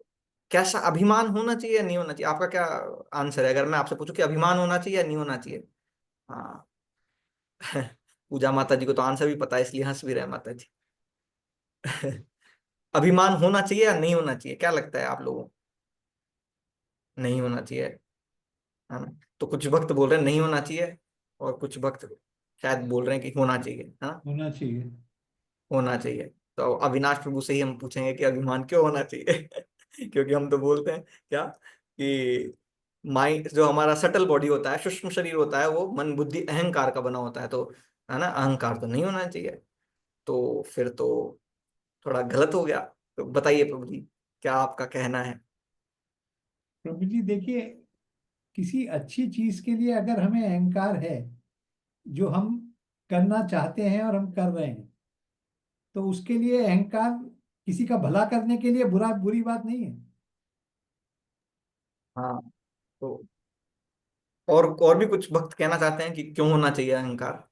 कैसा अभिमान होना चाहिए या नहीं होना चाहिए। आपका क्या आंसर है अगर मैं आपसे पूछूं कि अभिमान होना चाहिए या नहीं होना चाहिए। हाँ। पूजा माता जी को तो आंसर भी पता है, इसलिए हंस भी रहे माता जी। अभिमान होना चाहिए या नहीं होना चाहिए, क्या लगता है आप लोगों को। नहीं होना चाहिए, है ना। तो कुछ भक्त बोल रहे हैं नहीं होना चाहिए, और कुछ भक्त शायद बोल रहे हैं कि होना चाहिए, है ना। होना चाहिए। होना चाहिए। तो अविनाश प्रभु से ही हम पूछेंगे कि अभिमान क्यों होना चाहिए। क्योंकि हम तो बोलते हैं क्या कि माइंड जो हमारा सटल बॉडी होता है, सूक्ष्म शरीर होता है, वो मन बुद्धि अहंकार का बना होता है, तो है ना, अहंकार तो नहीं होना चाहिए। तो फिर तो थोड़ा गलत हो गया। तो बताइए प्रभु जी, क्या आपका कहना है। प्रभु जी देखिए, किसी अच्छी चीज के लिए अगर हमें अहंकार है, जो हम करना चाहते हैं और हम कर रहे हैं, तो उसके लिए अहंकार किसी का भला करने के लिए बुरी बात नहीं है। हाँ। तो और भी कुछ भक्त कहना चाहते हैं कि क्यों होना चाहिए अहंकार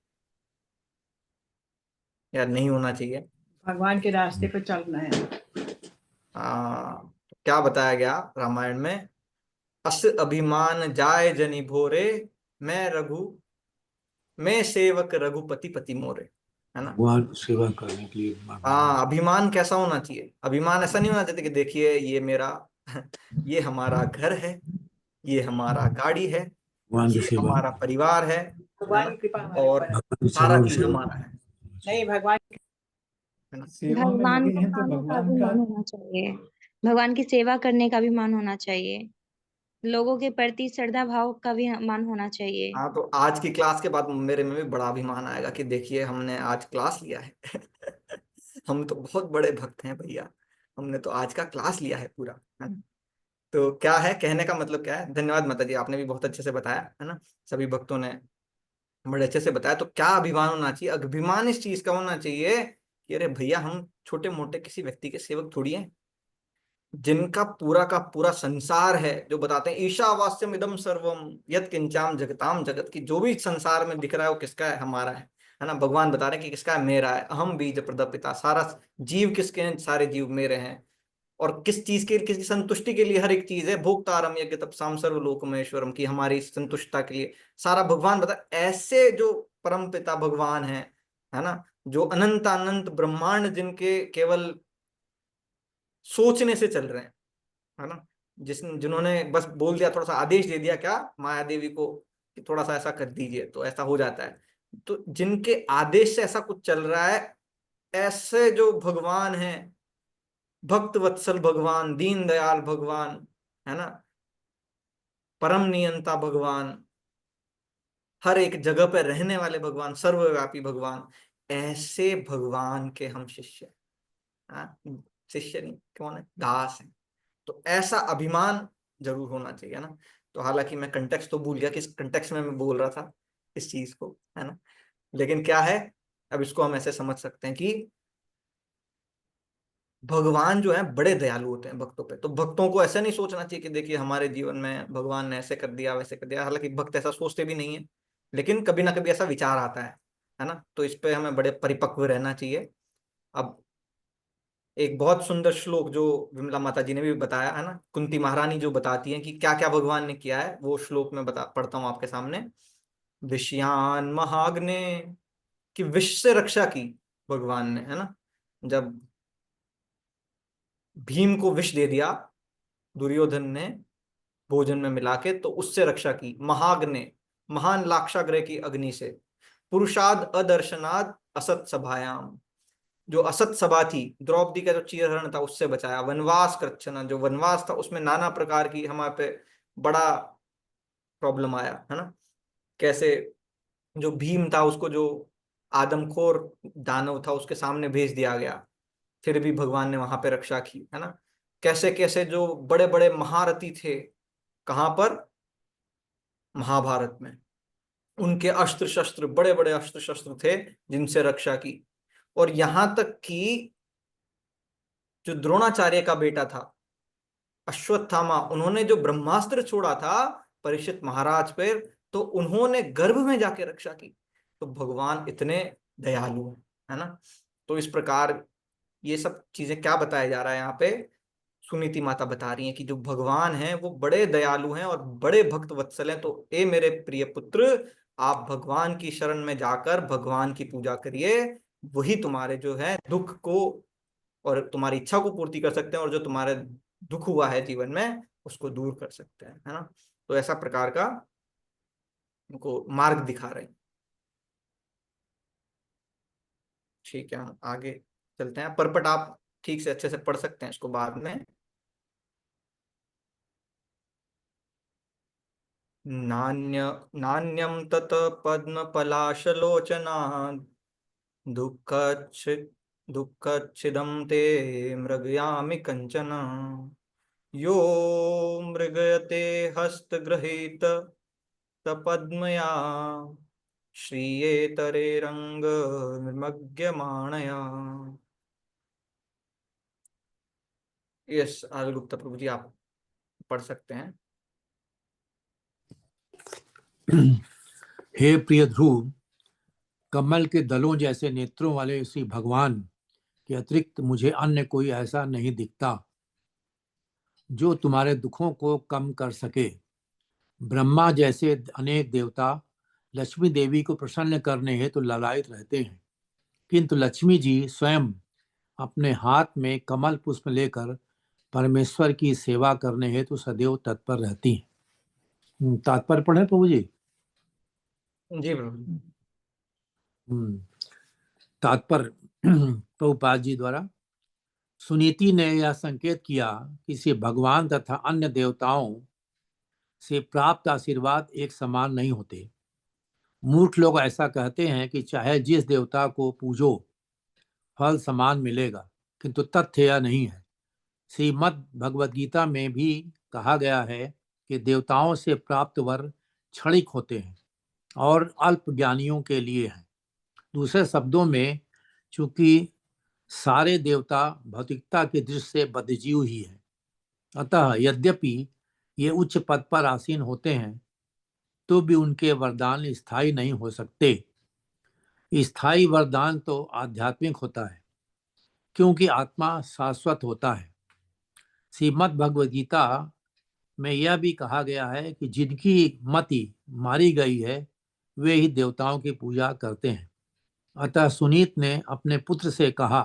या नहीं होना चाहिए। भगवान के रास्ते पर चलना है। तो क्या बताया गया रामायण में। अस अभिमान जाय जनि भोरे, मैं रघु मैं सेवक रघुपति पति मोरे, है ना। भगवान की सेवा करने के लिए भगवान हाँ, अभिमान कैसा होना चाहिए। अभिमान ऐसा नहीं होना चाहिए कि देखिए ये मेरा ये हमारा घर है, ये हमारा गाड़ी है, की ये सेवा हमारा परिवार है भगवान ना, की कृपा हमारे और ऊपर है। भगवान की सेवा सारा और चीज सेवा हमारा है नहीं, भगवान ना। सेवा में भगवान लगे को हैं तो पाने का भगवान भी का। मन होना चाहिए। भगवान की सेवा करने का भी मन होना चाहिए। लोगों के प्रति श्रद्धा भाव का भी मन होना चाहिए। हाँ, तो आज की क्लास के बाद मेरे में भी बड़ा अभिमान आएगा कि देखिए हमने आज क्लास लिया है। हम तो बहुत बड़े भक्त हैं भैया, हमने तो आज का क्लास लिया है पूरा, है ना। तो क्या है कहने का मतलब, क्या है। धन्यवाद माता जी, आपने भी बहुत अच्छे से बताया, है ना। सभी भक्तों ने बड़े अच्छे से बताया। तो क्या अभिमान होना चाहिए। अभिमान इस चीज का होना चाहिए कि अरे भैया हम छोटे मोटे किसी व्यक्ति के सेवक थोड़ी हैं, जिनका पूरा का पूरा संसार है, जो बताते हैं ईशावास्यम इदम सर्वम यत् किंचाम जगताम जगत, की जो भी संसार में दिख रहा है वो किसका है, हमारा है ना। भगवान बता रहे हैं कि किसका है, मेरा है। अहम बीज प्रदपिता, सारा जीव किसके हैं, सारे जीव मेरे हैं। और किस चीज के, किसकी संतुष्टि के लिए हर एक चीज है। भोक्तारम यज्ञ तपसाम सर्वलोकमेश्वरम, की हमारी संतुष्टता के लिए सारा भगवान बता। ऐसे जो परम पिता भगवान है ना, जो अनंत अनंत ब्रह्मांड जिनके केवल सोचने से चल रहे हैं, है ना। जिन्होंने बस बोल दिया, थोड़ा सा आदेश दे दिया क्या माया देवी को कि थोड़ा सा ऐसा कर दीजिए तो ऐसा हो जाता है। तो जिनके आदेश से ऐसा कुछ चल रहा है, ऐसे जो भगवान है, भक्त वत्सल भगवान, दीन दयाल भगवान, है ना, परम नियंता भगवान, हर एक जगह पर रहने वाले भगवान, सर्वव्यापी भगवान, ऐसे भगवान के हम शिष्य हैं। हाँ, शिष्य नहीं, कौन है, दास है। तो ऐसा अभिमान जरूर होना चाहिए ना। तो हालांकि मैं कंटेक्स्ट तो भूल गया किस कंटेक्स्ट में मैं बोल रहा था इस चीज को, है ना। लेकिन क्या है, अब इसको हम ऐसे समझ सकते हैं कि भगवान जो है बड़े दयालु होते हैं भक्तों पे। तो भक्तों को ऐसा नहीं सोचना चाहिए कि देखिए हमारे जीवन में भगवान ने ऐसे कर दिया वैसे कर दिया। हालांकि भक्त ऐसा सोचते भी नहीं है, लेकिन कभी ना कभी ऐसा विचार आता है ना। तो इस पे हमें बड़े परिपक्व रहना चाहिए। अब एक बहुत सुंदर श्लोक जो विमला माता जी ने भी बताया है ना, कुंती महारानी जो बताती हैं कि क्या क्या भगवान ने किया है, वो श्लोक में बता पढ़ता हूँ आपके सामने। विषयान महाग्ने, की विष से रक्षा की भगवान ने, है ना। जब भीम को विष दे दिया दुर्योधन ने भोजन में मिला के, तो उससे रक्षा की। महाग्ने, महान लाक्षाग्रह की अग्नि से। पुरुषाद अदर्शनाद असत सभायाम, जो असत सभा थी द्रौपदी का जो चीरहरण था उससे बचाया। वनवास कृच्छना, जो वनवास था उसमें नाना प्रकार की हमारे पे बड़ा प्रॉब्लम आया, है ना। कैसे जो भीम था उसको जो आदमखोर दानव था उसके सामने भेज दिया गया, फिर भी भगवान ने वहां पे रक्षा की, है ना। कैसे कैसे जो बड़े बड़े महारथी थे, कहां पर, महाभारत में, उनके अस्त्र शस्त्र, बड़े बड़े अस्त्र शस्त्र थे जिनसे रक्षा की। और यहां तक कि जो द्रोणाचार्य का बेटा था अश्वत्थामा, उन्होंने जो ब्रह्मास्त्र छोड़ा था परीक्षित महाराज पर, तो उन्होंने गर्भ में जाके रक्षा की। तो भगवान इतने दयालु है ना। तो इस प्रकार ये सब चीजें क्या बताया जा रहा है यहाँ पे, सुनीति माता बता रही हैं कि जो भगवान हैं वो बड़े दयालु हैं और बड़े भक्त वत्सल हैं। तो ए मेरे प्रिय पुत्र, आप भगवान की शरण में जाकर भगवान की पूजा करिए, वही तुम्हारे जो है दुख को और तुम्हारी इच्छा को पूर्ति कर सकते हैं, और जो तुम्हारे दुख हुआ है जीवन में उसको दूर कर सकते हैं, है ना। तो ऐसा प्रकार का उनको मार्ग दिखा रहे हैं। ठीक है, हम आगे चलते हैं। परपट आप ठीक से अच्छे से पढ़ सकते हैं इसको बाद में। नान्यम तत पद्मपलाशलोचना दुःखच्छि दुःखच्छिदं ते मृगयामि कंचन यो मृगयते हस्तगृहीत तपद्मया श्रीयेतरे रंग निर्मग्यमाणया। यस आल गुप्ता प्रभु जी, आप पढ़ सकते हैं। हे प्रिय ध्रुव, कमल के दलों जैसे नेत्रों वाले श्री भगवान के अतिरिक्त मुझे अन्य कोई ऐसा नहीं दिखता जो तुम्हारे दुखों को कम कर सके। ब्रह्मा जैसे अनेक देवता लक्ष्मी देवी को प्रसन्न करने हेतु ललायित रहते हैं, किंतु लक्ष्मी जी स्वयं अपने हाथ में कमल पुष्प लेकर परमेश्वर की सेवा करने हेतु सदैव तत्पर रहती हैं। तात्पर्य पढ़े प्रभु जी। जी प्रभु। तात्पर्य प्रभुपाद जी द्वारा, सुनीति ने यह संकेत किया कि श्री भगवान तथा अन्य देवताओं से प्राप्त आशीर्वाद एक समान नहीं होते। मूर्ख लोग ऐसा कहते हैं कि चाहे जिस देवता को पूजो फल समान मिलेगा, किंतु तथ्य यह नहीं है। श्रीमद् भगवद गीता में भी कहा गया है कि देवताओं से प्राप्त वर क्षणिक होते हैं और अल्प ज्ञानियों के लिए हैं। दूसरे शब्दों में, चूंकि सारे देवता भौतिकता की दृष्टि से बद्धजीव ही हैं, अतः यद्यपि ये उच्च पद पर आसीन होते हैं तो भी उनके वरदान स्थायी नहीं हो सकते। स्थायी वरदान तो आध्यात्मिक होता है, क्योंकि आत्मा शाश्वत होता है। श्रीमद् भगवद गीता में यह भी कहा गया है कि जिनकी मति मारी गई है वे ही देवताओं की पूजा करते हैं। अतः सुनीत ने अपने पुत्र से कहा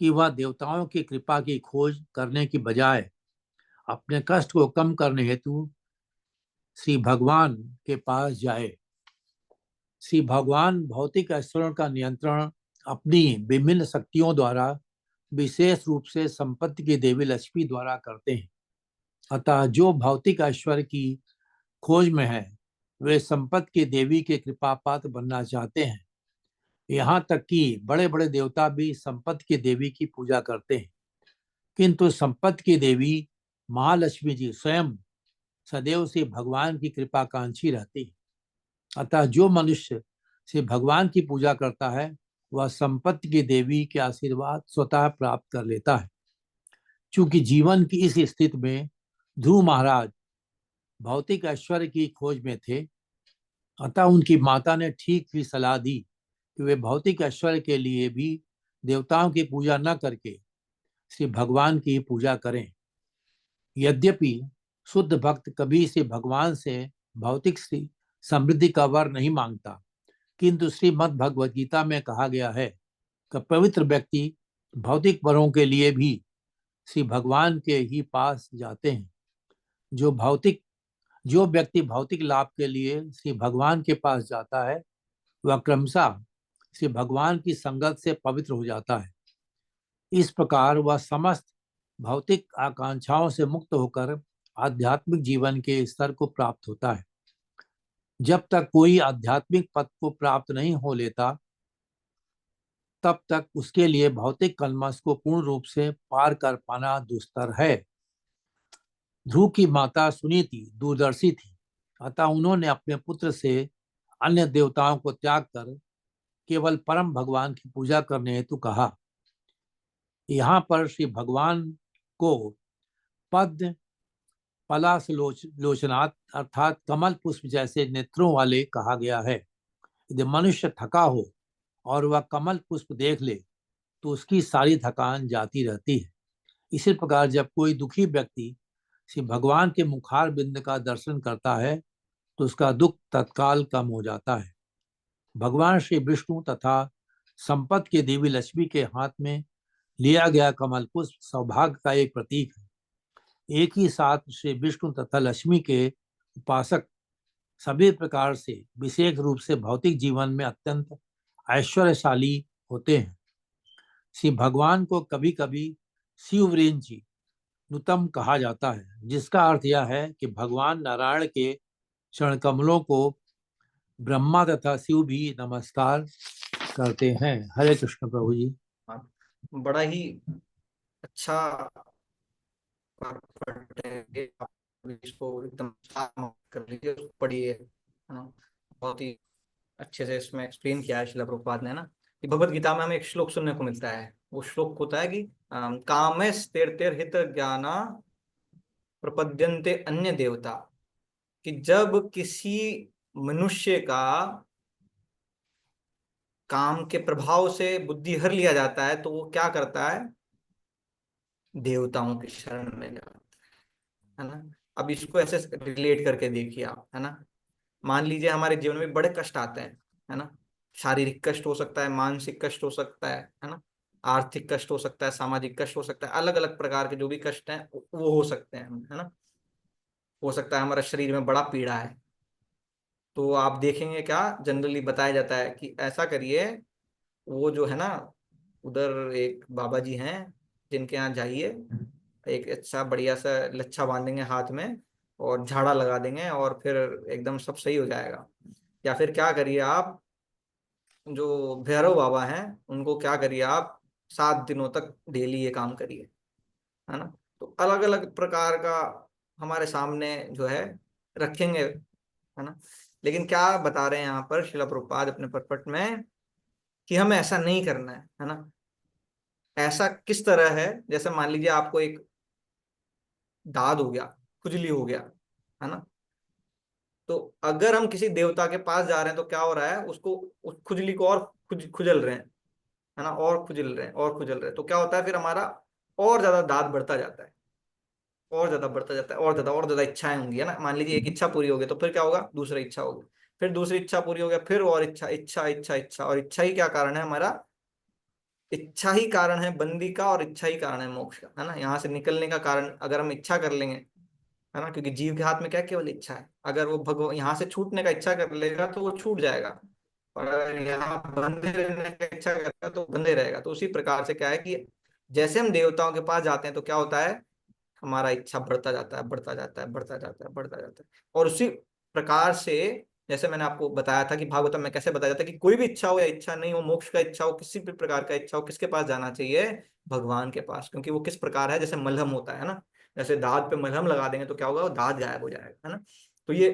कि वह देवताओं की कृपा की खोज करने की बजाय अपने कष्ट को कम करने हेतु श्री भगवान के पास जाए। श्री भगवान भौतिक ऐश्वर्यों का नियंत्रण अपनी विभिन्न शक्तियों द्वारा, विशेष रूप से संपत्ति की देवी लक्ष्मी द्वारा करते हैं। अतः जो भौतिक ऐश्वर्य की खोज में है वे संपत्ति की देवी के कृपा पात्र बनना चाहते हैं। यहाँ तक कि बड़े बड़े देवता भी संपत्ति की देवी की पूजा करते हैं, किंतु संपत्ति की देवी महालक्ष्मी जी स्वयं सदैव से भगवान की कृपा कांक्षी रहती है। अतः जो मनुष्य से भगवान की पूजा करता है वह संपत्ति की देवी के आशीर्वाद स्वतः प्राप्त कर लेता है। चूंकि जीवन की इस स्थिति में ध्रुव महाराज भौतिक ऐश्वर्य की खोज में थे, अतः उनकी माता ने ठीक ही सलाह दी कि वे भौतिक ऐश्वर्य के लिए भी देवताओं की पूजा न करके श्री भगवान की पूजा करें। यद्यपि शुद्ध भक्त कभी से भगवान से भौतिक समृद्धि का वर नहीं मांगता, किंतु श्रीमद् भगवद गीता में कहा गया है कि पवित्र व्यक्ति भौतिक वरों के लिए भी श्री भगवान के ही पास जाते हैं। जो व्यक्ति भौतिक लाभ के लिए श्री भगवान के पास जाता है वह क्रमशः श्री भगवान की संगत से पवित्र हो जाता है। इस प्रकार वह समस्त भौतिक आकांक्षाओं से मुक्त होकर आध्यात्मिक जीवन के स्तर को प्राप्त होता है। जब तक कोई आध्यात्मिक पद को प्राप्त नहीं हो लेता तब तक उसके लिए भौतिक कल्मश को पूर्ण रूप से पार कर पाना दुस्तर है। ध्रुव की माता सुनीति दूरदर्शी थी, अतः उन्होंने अपने पुत्र से अन्य देवताओं को त्याग कर केवल परम भगवान की पूजा करने हेतु कहा। यहाँ पर श्री भगवान को पद्म पलाश लोचनात् अर्थात कमल पुष्प जैसे नेत्रों वाले कहा गया है। यदि मनुष्य थका हो और वह कमल पुष्प देख ले तो उसकी सारी थकान जाती रहती है। इसी प्रकार जब कोई दुखी व्यक्ति श्री भगवान के मुखार बिंद का दर्शन करता है तो उसका दुख तत्काल कम हो जाता है। भगवान श्री विष्णु तथा संपत्ति के देवी लक्ष्मी के हाथ में लिया गया कमल पुष्प सौभाग्य का एक प्रतीक है। एक ही साथ श्री विष्णु तथा लक्ष्मी के उपासक सभी प्रकार से विशेष रूप से भौतिक जीवन में अत्यंत ऐश्वर्यशाली होते हैं। श्री भगवान को कभी कभी शिववीरेन जी नुतम कहा जाता है, जिसका अर्थ यह है कि भगवान नारायण के चरण कमलों को ब्रह्मा तथा शिव भी नमस्कार करते हैं। हरे कृष्ण प्रभु जी। बड़ा ही अच्छा इसको एकदम कर लीजिए, पढ़िए, है ना। बहुत ही अच्छे से इसमें एक्सप्लेन किया है श्रील प्रभुपाद ने, ना। कि भगवत गीता में हमें एक श्लोक सुनने को मिलता है। वो श्लोक होता है कि कामेस्तेर्तेर हित ज्ञाना प्रपद्यन्ते अन्य देवता। कि जब किसी मनुष्य का काम के प्रभाव से बुद्धि हर लिया जाता है तो वो क्या करता है, देवताओं की शरण में जाता है ना। अब इसको ऐसे रिलेट करके देखिए आप, है ना। मान लीजिए हमारे जीवन में बड़े कष्ट आते हैं, है ना। शारीरिक कष्ट हो सकता है, मानसिक कष्ट हो सकता है ना। आर्थिक कष्ट हो सकता है, सामाजिक कष्ट हो सकता है, अलग अलग प्रकार के जो भी कष्ट हैं वो हो सकते हैं, है ना। हो सकता है हमारा शरीर में बड़ा पीड़ा है, तो आप देखेंगे क्या जनरली बताया जाता है कि ऐसा करिए, वो जो है ना, उधर एक बाबा जी हैं जिनके यहाँ जाइए, एक अच्छा बढ़िया सा लच्छा बांधेंगे हाथ में और झाड़ा लगा देंगे और फिर एकदम सब सही हो जाएगा। या फिर क्या करिए आप, जो भैरव बाबा हैं उनको क्या करिए आप, 7 दिनों तक डेली ये काम करिए, है ना। तो अलग अलग प्रकार का हमारे सामने जो है रखेंगे, है ना। लेकिन क्या बता रहे हैं यहाँ पर श्रील प्रभुपाद अपने परपट में, कि हमें ऐसा नहीं करना है ना। ऐसा किस तरह है, जैसे मान लीजिए आपको एक दाद हो गया, खुजली हो गया, है ना। तो अगर हम किसी देवता के पास जा रहे हैं तो क्या हो रहा है, उसको उस खुजली को और खुजल रहे हैं, है ना, और खुजल रहे हैं और खुजल रहे हैं, तो क्या होता है फिर हमारा और ज्यादा दाद बढ़ता जाता है, और ज्यादा बढ़ता जाता है, और ज्यादा इच्छाएं होंगी, है ना। मान लीजिए एक इच्छा पूरी हो गई तो फिर क्या होगा, दूसरी इच्छा होगी, फिर दूसरी इच्छा पूरी हो गया, फिर और इच्छा इच्छा इच्छा इच्छा। और इच्छा ही क्या कारण है हमारा, इच्छा ही कारण है बंदी का, और इच्छा ही कारण है मोक्ष का, है ना। यहाँ से निकलने का कारण अगर हम इच्छा कर लेंगे, है ना, क्योंकि जीव के हाथ में क्या केवल इच्छा है। अगर वो भगवान यहाँ से छूटने का इच्छा कर लेगा तो वो छूट जाएगा, और अगर यहाँ बंधे रहने का इच्छा करेगा तो बंधे रहेगा। तो उसी प्रकार से क्या है कि जैसे हम देवताओं के पास जाते हैं तो क्या होता है, हमारा इच्छा बढ़ता जाता है, बढ़ता जाता है, बढ़ता जाता है, बढ़ता जाता है। और उसी प्रकार से जैसे मैंने आपको बताया था कि भागवतम में कैसे बताया जाता है कि कोई भी इच्छा हो या इच्छा नहीं हो, मोक्ष का इच्छा हो, किसी भी प्रकार का इच्छा हो, किसके पास जाना चाहिए, भगवान के पास। क्योंकि वो किस प्रकार है, जैसे मलहम होता है ना, जैसे दांत पे मलहम लगा देंगे तो क्या होगा, वो दांत गायब हो जाएगा, है ना। तो ये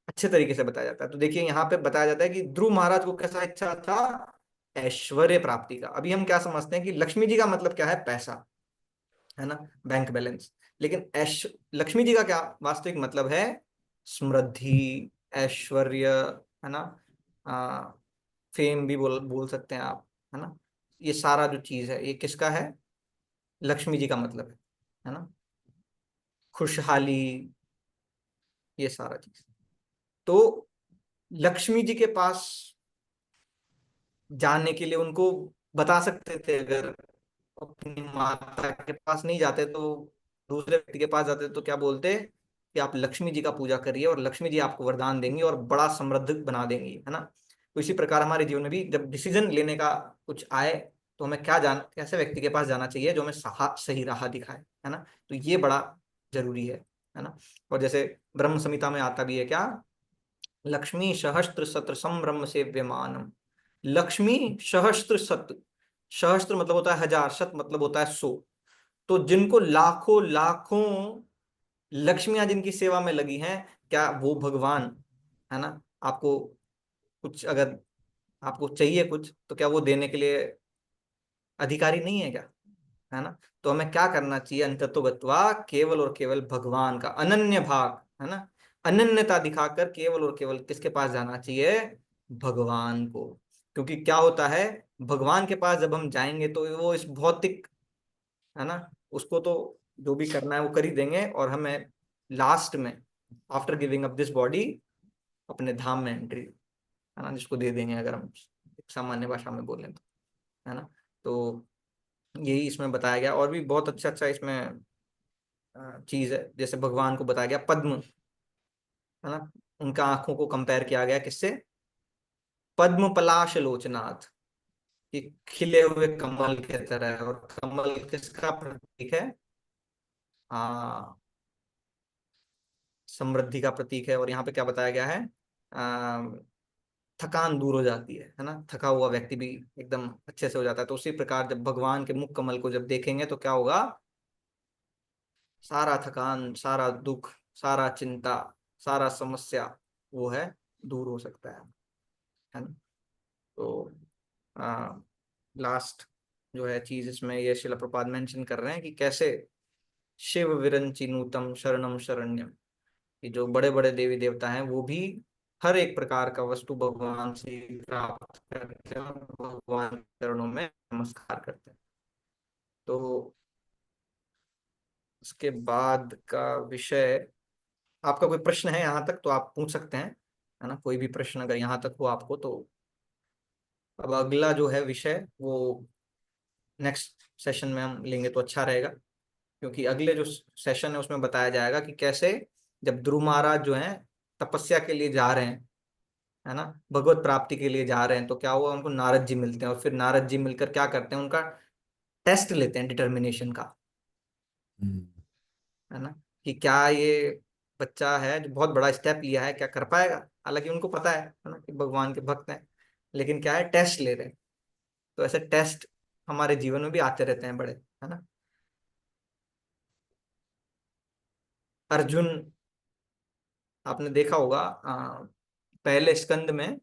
अच्छे तरीके से बताया जाता है। तो देखिए यहाँ पे बताया जाता है कि ध्रुव महाराज को कैसा इच्छा था, ऐश्वर्य प्राप्ति का। अभी हम क्या समझते हैं कि लक्ष्मी जी का मतलब क्या है, पैसा, है ना, बैंक बैलेंस। लेकिन लक्ष्मी जी का क्या वास्तविक मतलब है, समृद्धि, ऐश्वर्य, है ना, फेम भी बोल सकते हैं आप, है ना। ये सारा जो चीज है ये किसका है, लक्ष्मी जी का मतलब है ना, खुशहाली, ये सारा चीज। तो लक्ष्मी जी के पास जाने के लिए उनको बता सकते थे, अगर अपनी माता के पास नहीं जाते तो दूसरे व्यक्ति के पास जाते तो क्या बोलते कि आप लक्ष्मी जी का पूजा करिए और लक्ष्मी जी आपको वरदान देंगी और बड़ा समृद्ध बना देंगी, है ना। तो इसी प्रकार हमारे जीवन में भी जब डिसीजन लेने का कुछ आए तो हमें कैसे व्यक्ति के पास जाना चाहिए जो हमें सही राह दिखाए, है ना। तो ये बड़ा जरूरी है ना। और जैसे ब्रह्म संहिता में आता भी है क्या, लक्ष्मी सहस्त्र सत्र संभ्रम से व्यमानम। लक्ष्मी सहस्त्र सत्र, सहस्त्र मतलब होता है हजार, शत मतलब होता है 100। तो जिनको लाखों लाखों लक्ष्मियां जिनकी सेवा में लगी हैं, क्या वो भगवान, है ना, आपको कुछ अगर आपको चाहिए कुछ, तो क्या वो देने के लिए अधिकारी नहीं है क्या, है ना? तो हमें क्या करना चाहिए, अंततो गत्वा केवल और केवल भगवान का अनन्य भाग, है ना, अनन्यता दिखाकर केवल और केवल किसके पास जाना चाहिए, भगवान को। क्योंकि क्या होता है, भगवान के पास जब हम जाएंगे तो वो इस भौतिक, है ना, उसको तो जो भी करना है वो कर ही देंगे, और हमें लास्ट में after giving up this body अपने धाम में एंट्री, है ना, जिसको दे देंगे, अगर हम सामान्य भाषा में बोलें तो, है ना। तो यही इसमें बताया गया। और भी बहुत अच्छा अच्छा इसमें चीज है, जैसे भगवान को बताया गया पद्म, है ना, उनका आंखों को कंपेयर किया गया किससे, पद्म पलाश लोचनाथ, कि खिले हुए कमल के तरह। और कमल किसका प्रतीक है, हाँ, समृद्धि का प्रतीक है। और यहाँ पे क्या बताया गया है, थकान दूर हो जाती है ना, थका हुआ व्यक्ति भी एकदम अच्छे से हो जाता है। तो उसी प्रकार जब भगवान के मुख कमल को जब देखेंगे तो क्या होगा, सारा थकान, सारा दुख, सारा चिंता, सारा समस्या वो है दूर हो सकता है ना। तो लास्ट जो है चीज इसमें ये शिला प्रपात मेंशन कर रहे हैं कि कैसे शिव विरंची नूतम शरणम शरण्यम, कि जो बड़े बड़े देवी देवता हैं वो भी हर एक प्रकार का वस्तु भगवान से प्राप्त करते हैं और भगवान के चरणों में नमस्कार करते हैं। तो उसके बाद का विषय, आपका कोई प्रश्न है यहाँ तक तो आप पूछ सकते हैं, है ना, कोई भी प्रश्न अगर यहाँ तक हो आपको तो। अब अगला जो है विषय वो नेक्स्ट सेशन में हम लेंगे तो अच्छा रहेगा, क्योंकि अगले जो सेशन है उसमें बताया जाएगा कि कैसे जब ध्रुव महाराज जो हैं तपस्या के लिए जा रहे हैं, है ना, भगवत प्राप्ति के लिए जा रहे हैं, तो क्या हुआ, उनको नारद जी मिलते हैं और फिर नारद जी मिलकर क्या करते हैं, उनका टेस्ट लेते हैं डिटर्मिनेशन का, है ना, कि क्या ये बच्चा है जो बहुत बड़ा स्टेप लिया है क्या कर पाएगा। हालांकि उनको पता है ना कि भगवान के भक्त हैं, लेकिन क्या है, टेस्ट ले रहे हैं। तो ऐसे टेस्ट हमारे जीवन में भी आते रहते हैं बड़े, है ना। अर्जुन, आपने देखा होगा पहले स्कंद में,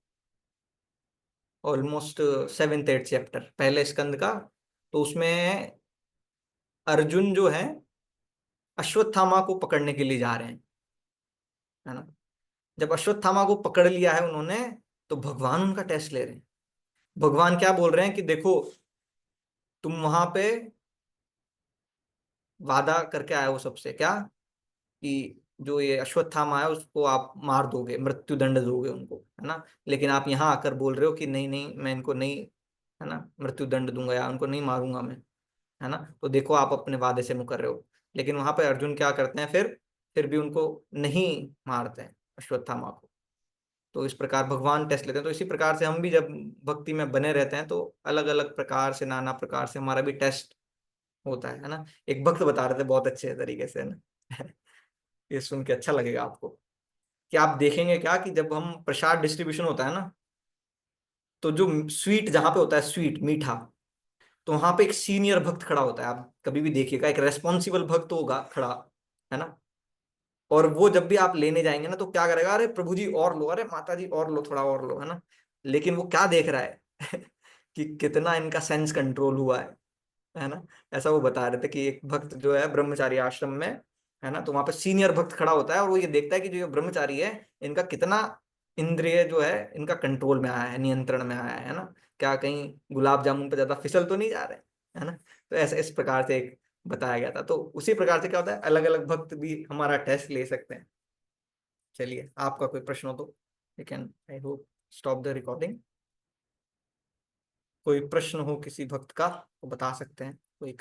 ऑलमोस्ट 7th 8th चैप्टर पहले स्कंद का, तो उसमें अर्जुन जो है अश्वत्थामा को पकड़ने के लिए जा रहे हैं, है ना। जब अश्वत्थामा को पकड़ लिया है उन्होंने, तो भगवान उनका टेस्ट ले रहे हैं। भगवान क्या बोल रहे हैं कि देखो, तुम वहां पे वादा करके आए हो सबसे, क्या, कि जो ये अश्वत्थामा है उसको आप मार दोगे, मृत्यु दंड दोगे उनको, है ना। लेकिन आप यहाँ आकर बोल रहे हो कि नहीं नहीं मैं इनको नहीं, है ना, मृत्यु दंड दूंगा या उनको नहीं मारूंगा मैं, है ना। तो देखो आप अपने वादे से मुकर रहे हो। लेकिन वहां पे अर्जुन क्या करते हैं, फिर भी उनको नहीं मारते हैं अश्वत्थामा को। तो इस प्रकार भगवान टेस्ट लेते हैं। तो इसी प्रकार से हम भी जब भक्ति में बने रहते हैं तो अलग अलग प्रकार से, नाना प्रकार से हमारा भी टेस्ट होता है ना। एक भक्त बता रहे थे बहुत अच्छे तरीके से, है ना ये सुन के अच्छा लगेगा आपको, कि आप देखेंगे क्या कि जब हम प्रसाद डिस्ट्रीब्यूशन होता है ना, तो जो स्वीट जहां पे होता है, स्वीट मीठा, तो वहां पे एक सीनियर भक्त खड़ा होता है। आप कभी भी देखिएगा, एक रेस्पॉन्सिबल भक्त होगा खड़ा, है ना। और वो जब भी आप लेने जाएंगे ना तो क्या करेगा, अरे प्रभु जी और लो, अरे माता जी और लो, थोड़ा और लो, है ना। लेकिन वो क्या देख रहा है कि कितना इनका सेंस कंट्रोल हुआ है ना। ऐसा वो बता रहे थे कि एक भक्त जो है ब्रह्मचारी आश्रम में, है ना, तो वहां पे सीनियर भक्त खड़ा होता है और वो ये देखता है कि जो ये ब्रह्मचारी है इनका कितना इंद्रिय जो है इनका कंट्रोल में आया है, नियंत्रण में आया है ना। क्या कहीं गुलाब जामुन पे ज्यादा फिसल तो नहीं जा रहे, है ना। तो ऐसे इस प्रकार से एक बताया गया था। तो उसी प्रकार से क्या होता है, अलग अलग भक्त भी हमारा टेस्ट ले सकते हैं। चलिए, आपका कोई प्रश्न हो तो you can, I hope, stop the recording. कोई प्रश्न हो किसी भक्त का तो बता सकते हैं, कोई